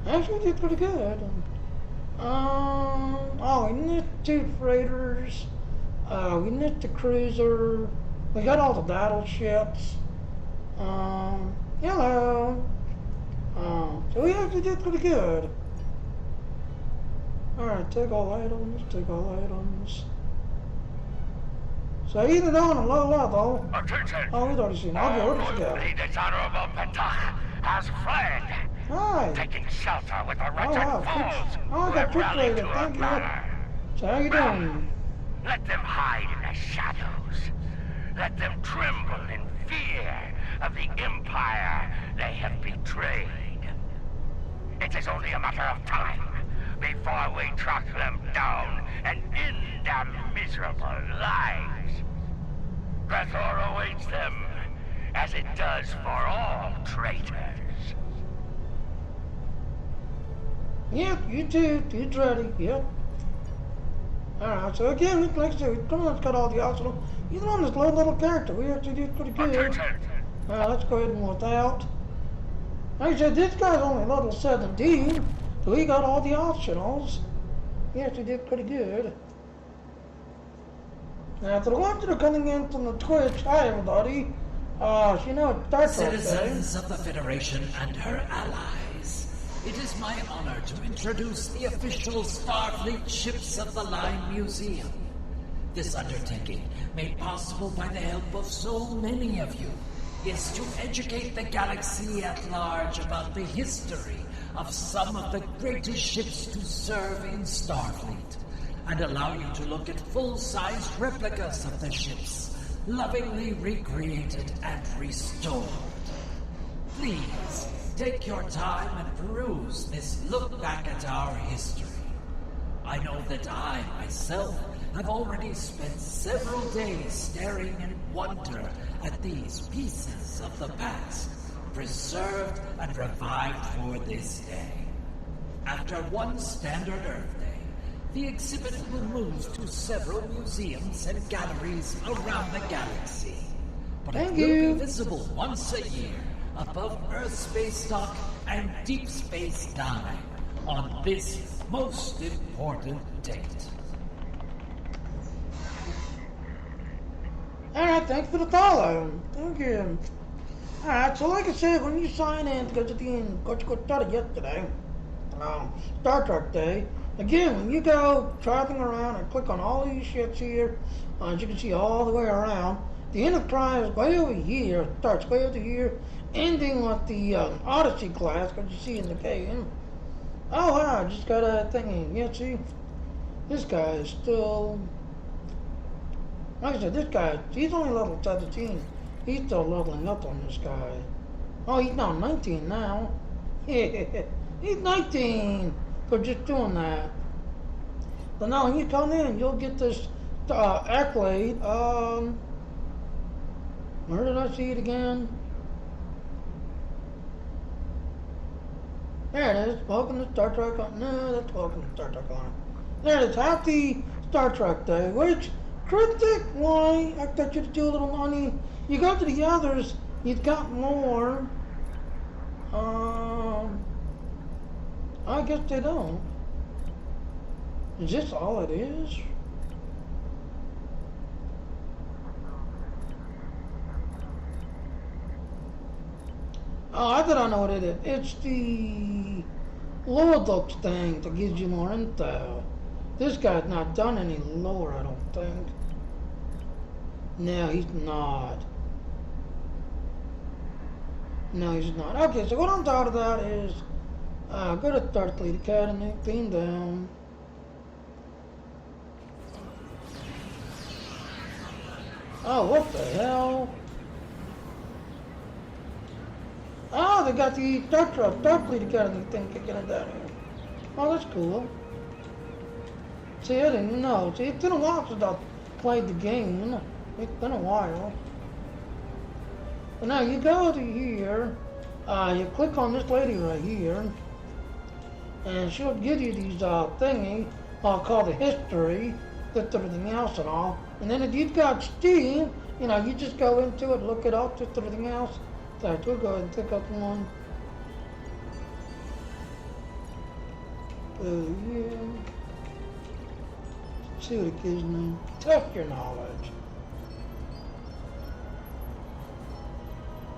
Actually, we did pretty good. Oh, we nicked 2 freighters. We nicked the cruiser. We got all the battleships. Hello. So we actually did pretty good. Alright, take all items, take all items. So even on a low level... Oh, we've already seen. Okay, where does it go? The dishonorable Petach has fled. Hi. Taking shelter with the wretched fools Oh, I got trick-rated, thank you. So how you doing? Let them hide in the shadows. Let them tremble in fear of the Empire they have betrayed. It is only a matter of time before we track them down and end their miserable lives. Drethor awaits them, as it does for all traitors. Yep, you too. It's ready. Yep. Alright, so again, like I said, we pretty much got all the optional. Even on this low little character, we actually did pretty good. Alright, let's go ahead and work out. Like I said, this guy's only level 17, so he got all the optionals. He actually did pretty good. Now, for the ones that are coming in from the Twitch, hi everybody. You know, Star Trek Citizens of the Federation and her allies, it is my honor to introduce the official Starfleet ships of the Line Museum. This undertaking, made possible by the help of so many of you, is to educate the galaxy at large about the history of some of the greatest ships to serve in Starfleet, and allow you to look at full-sized replicas of the ships, lovingly recreated and restored. Please, take your time and peruse this look back at our history. I know that I, myself, have already spent several days staring in wonder at these pieces of the past, preserved and revived for this day. After one standard Earth Day, the exhibit will move to several museums and galleries around the galaxy. But it will be visible once a year above Earth Space Dock and Deep Space Nine on this most important date. Alright, thanks for the follow. Thank you. Alright, so like I said, when you sign in to go to the end, got started yesterday, Star Trek Day, again, when you go driving around and click on all these ships here, as you can see all the way around, the Enterprise way over here, starts way over here, ending with the Odyssey class, because you see in the KN. Oh wow, I just got a thingy. Yeah, see? This guy is still... Like I said, this guy, he's only level 17. He's still leveling up on this guy. Oh, he's now 19 now. Yeah, he's 19 for just doing that. But now when you come in, you'll get this accolade. Where did I see it again? There it is. Welcome to Star Trek. No, that's welcome to Star Trek on it. There it is. Happy Star Trek Day, which... Critic, why? I thought you'd do a little money. You go to the others, you've got more. I guess they don't. Is this all it is? Oh, I thought I know what it is. It's the Lordux thing that gives you more intel. This guy's not done any lore, I don't think. No, he's not. No, he's not. Okay, so what I'm talking about is go to Starfleet Academy, beam down. Oh, what the hell? Oh, they got the Starfleet Academy thing kicking it down here. Oh, that's cool. See, I didn't know. See, it's been a while since I played the game, you know. It's been a while. But now you go to here, you click on this lady right here, and she'll give you these thingy, called the history, with everything else and all. And then if you've got Steam, you know, you just go into it, look it up, just everything else. So we'll go ahead and pick up one. Yeah. See what it gives me. Test your knowledge.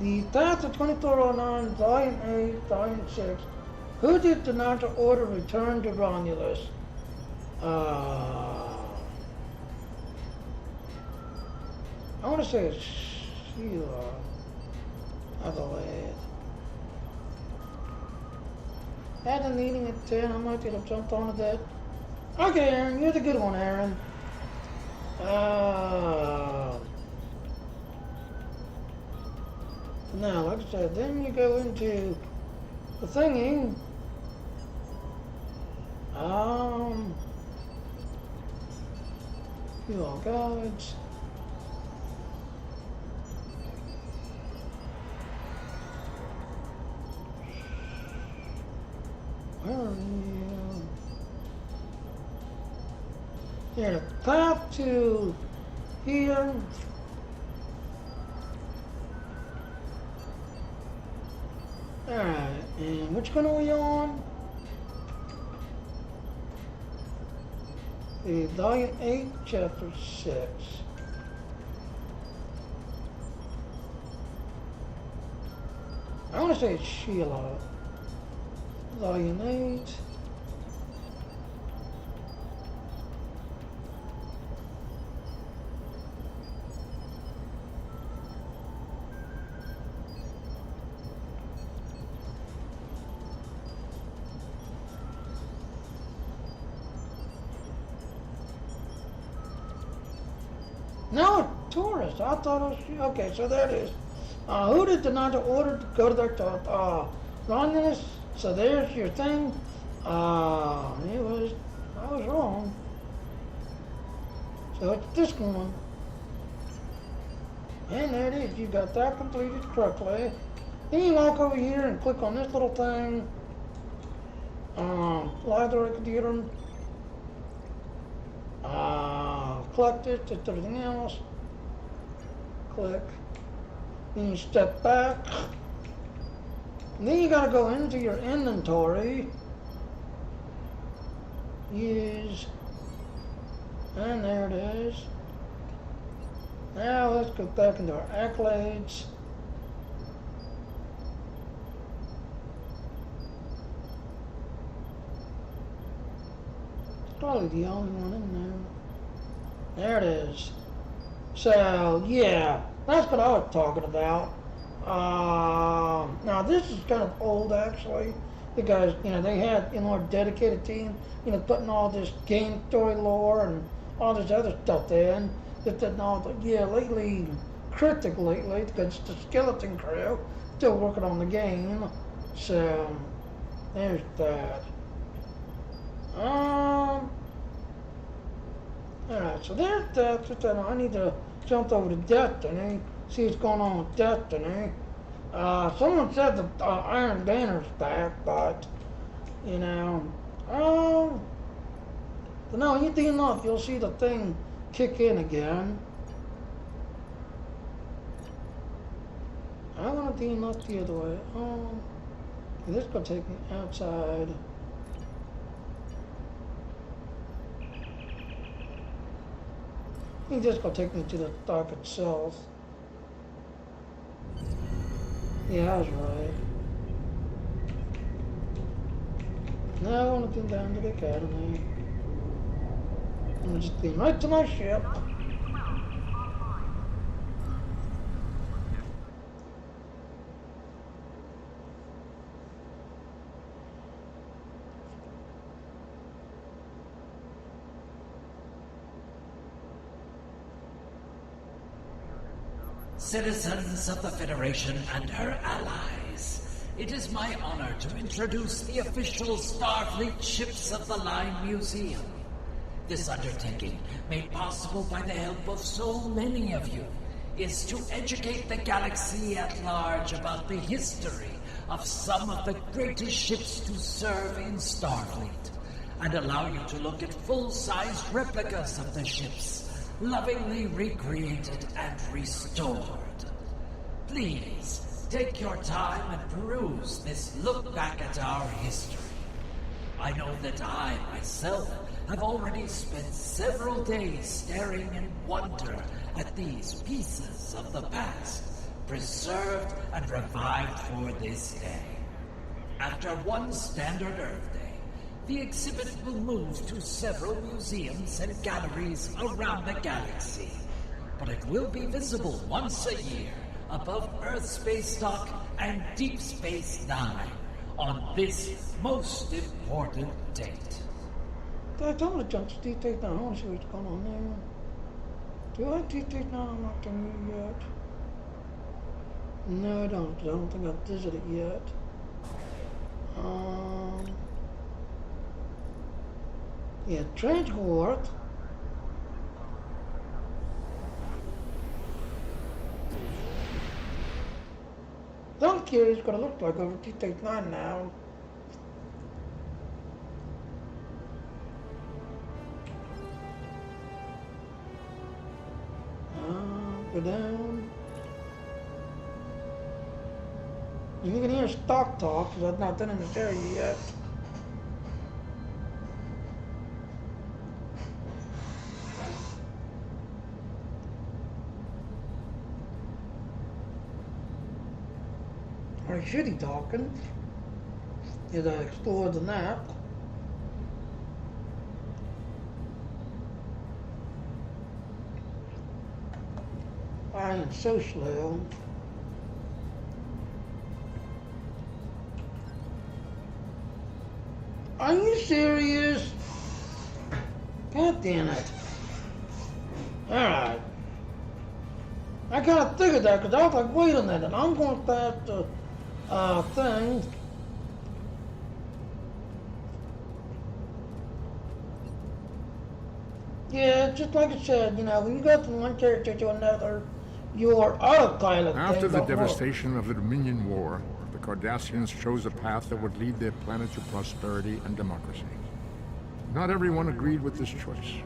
The Path of 2409, Volume 8, Volume 6. Who did the Natra order return to Romulus? I want to say it's Sheila, I believe. Had a meeting at 10, I might have jumped on that. Okay, Aaron, you're the good one, Aaron. Now, like I said, then you go into the thingy. You all guides. Where are you? Here, the path to here. Alright, and which one are we on? The Volume 8, Chapter 6. I want to say it's Sheila. Volume 8. No, tourist. I thought it was, okay, so there it is. Who did the Natra order to go to their Romulus? So there's your thing. I was wrong. So it's this one. And there it is. You got that completed correctly. Then you walk over here and click on this little thing. Library computer. Collect it, just everything else. Click. Then you step back. And then you gotta go into your inventory. Use. And there it is. Now let's go back into our accolades. It's probably the only one in there. There it is. So, yeah, that's what I was talking about. Now this is kind of old actually, because, you know, they had, you know, a dedicated team, you know, putting all this game story lore and all this other stuff in. That didn't all, yeah, lately, Cryptic lately, because the Skeleton Crew still working on the game. So, there's that. Alright, so there's that. I need to jump over to Destiny, see what's going on with Destiny. Someone said the Iron Banner's back, but, you know, but no, you do enough, you'll see the thing kick in again. I want to do enough the other way. This is going to take me outside. He's just going to take me to the dock itself. Yeah, I was right. Now I want to come down to the academy. I'm gonna just clean right to my ship. Citizens of the Federation and her allies, it is my honor to introduce the official Starfleet Ships of the Line Museum. This undertaking, made possible by the help of so many of you, is to educate the galaxy at large about the history of some of the greatest ships to serve in Starfleet, and allow you to look at full-size replicas of the ships, lovingly recreated and restored. Please, take your time and peruse this look back at our history. I know that I, myself, have already spent several days staring in wonder at these pieces of the past, preserved and revived for this day. After one standard Earth Day, the exhibit will move to several museums and galleries around the galaxy, but it will be visible once a year above Earth Space Dock and Deep Space Nine on this most important date. Guys, I'm gonna jump to D-Take 9. I want to see what's going on there. Do I have D-Take 9 unlocked on here yet? No, I don't. I don't think I've visited it yet. Yeah, transport. I'm curious what it looked like over D-Take 9 now. Go down. And you can hear stock talk because I've not done it in this area yet. Or should he talking? As I explore the map. I am so slow. Are you serious? God damn it. Alright. I kind of figured that because I was like, wait a minute, I'm going past the thing. Yeah, just like I said, you know, when you go from one character to another, your autopilot After the devastation of the Dominion War, the Cardassians chose a path that would lead their planet to prosperity and democracy. Not everyone agreed with this choice.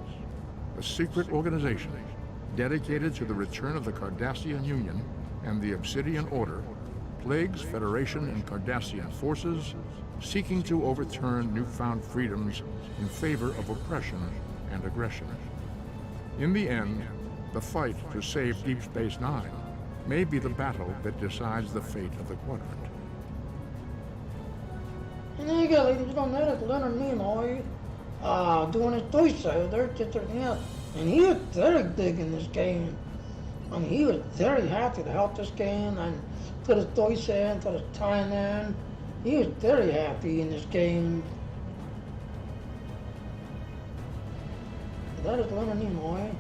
A secret organization dedicated to the return of the Cardassian Union and the Obsidian Order plagues Federation and Cardassian forces, seeking to overturn newfound freedoms in favor of oppression and aggression. In the end, the fight to save Deep Space Nine may be the battle that decides the fate of the quadrant. And there you go, ladies and gentlemen, that is Leonard Nimoy doing his voiceover there, just everything else. And he was very big in this game. I mean, he was very happy to help this game and put his voice in, put his time in. He was very happy in this game. That is Leonard Nimoy.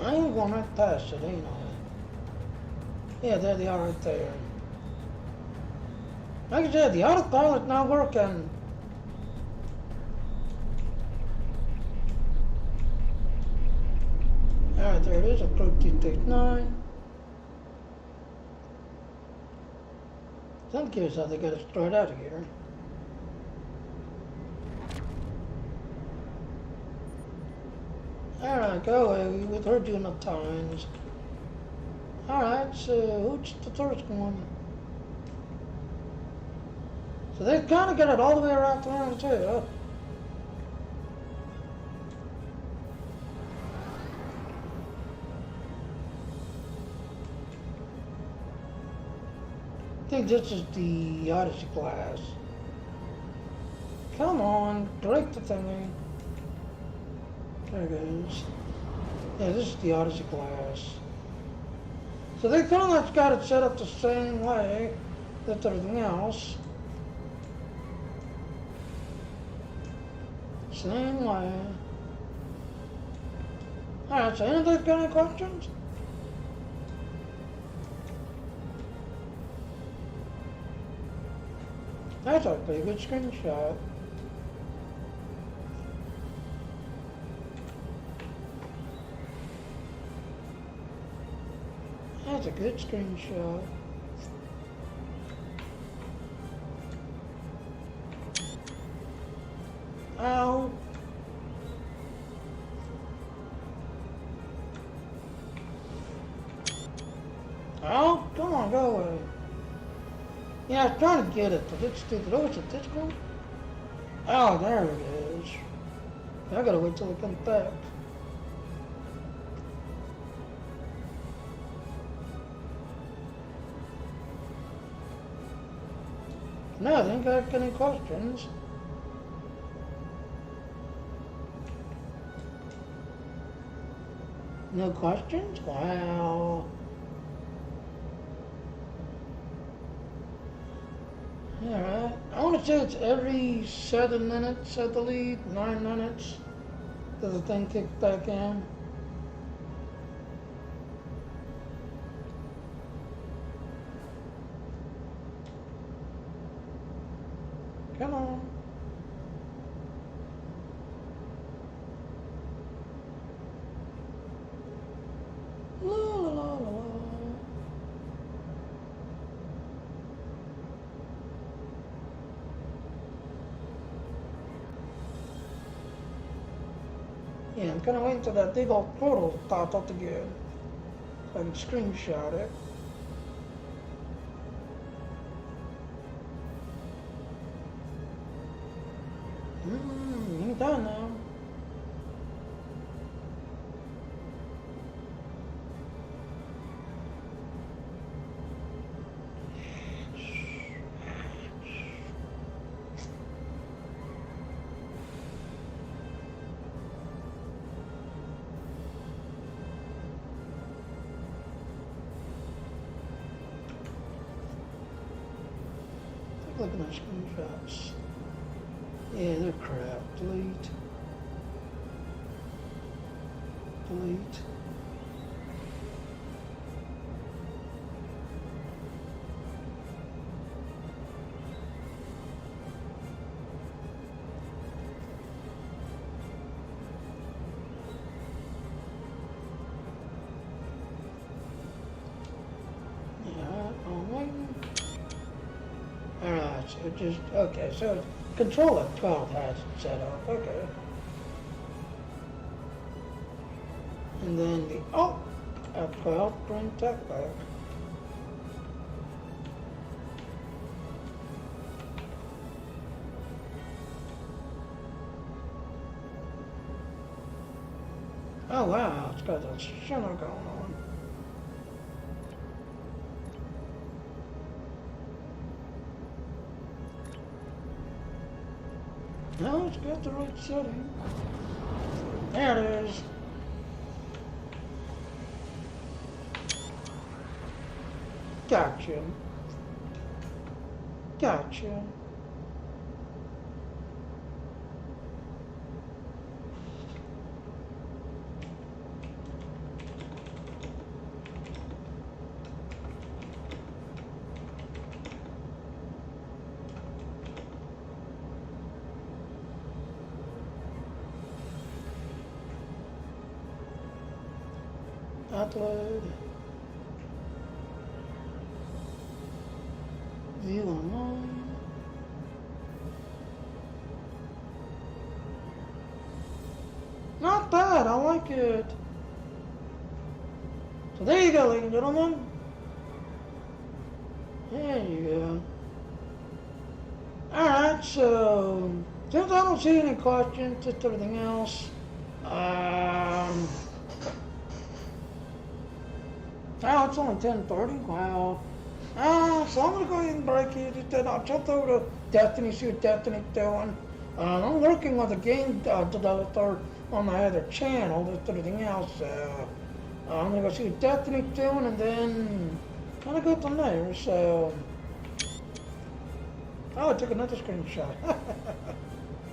I ain't going right past it, ain't I? Yeah, there they are right there. Like I said, the autopilot's not working. Alright, there it is, approach D-Take 9. So I'm curious how they got us straight out of here. Alright, go away, we've heard you enough times. Alright, so who's the first one? So they kind of got it all the way around too, huh? I think this is the Odyssey class. Come on, break the thingy. There it goes. Yeah, this is the Odyssey class. So they kind of got it set up the same way that everything else. Same way. Alright, so anybody got any questions? That's a pretty good screenshot. That's a good screenshot. Ow. Oh, come on, go away. Yeah, I was trying to get it, but it's stupid. Oh, is it this one? Oh, there it is. I gotta wait till it comes back. No, I think I got any questions. No questions? Wow. Alright. I want to say it's every 7 minutes, I believe, 9 minutes, that the thing kicks back in. Come on. La la la la la. Yeah, I'm gonna wait until that big old portal pops up again so I can screenshot it. Ain't done now. Look at my screenshots. Yeah, they're crap. Delete. Delete. Yeah, I'm waiting. Alright, so just, okay, so controller 12 has it set up, okay. And then the, oh, F12, bring tech back. Oh wow, it's got that shimmer going on. No, it's got the right setting. There it is. Gotcha. Gotcha. Upload. View online. Not bad, I like it. So there you go, ladies and gentlemen. There you go. Alright, so since I don't see any questions, just everything else. Oh, it's only 10:30. Wow. So I'm gonna go ahead and break it. Then I'll jump over to Destiny, see what Destiny's doing. I'm working with a game developer on my other channel, just everything else. I'm gonna go see what Destiny's doing and then kind of go from there. So, I took another screenshot.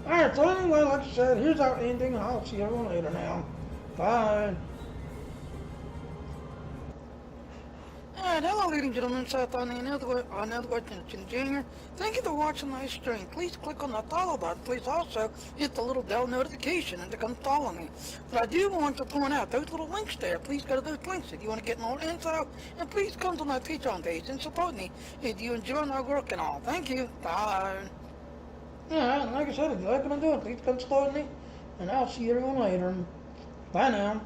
Alright, so anyway, like I said, here's our ending. I'll see everyone later now. Bye. Alright, hello ladies and gentlemen, Seth on another Watson Jr. Thank you for watching my stream. Please click on the follow button. Please also hit the little bell notification and to come follow me. But I do want to point out those little links there. Please go to those links if you want to get more info. And please come to my Patreon page and support me if you enjoy my work and all. Thank you. Bye. Yeah, and like I said, if you like what I'm doing, please come support me. And I'll see everyone later. Bye now.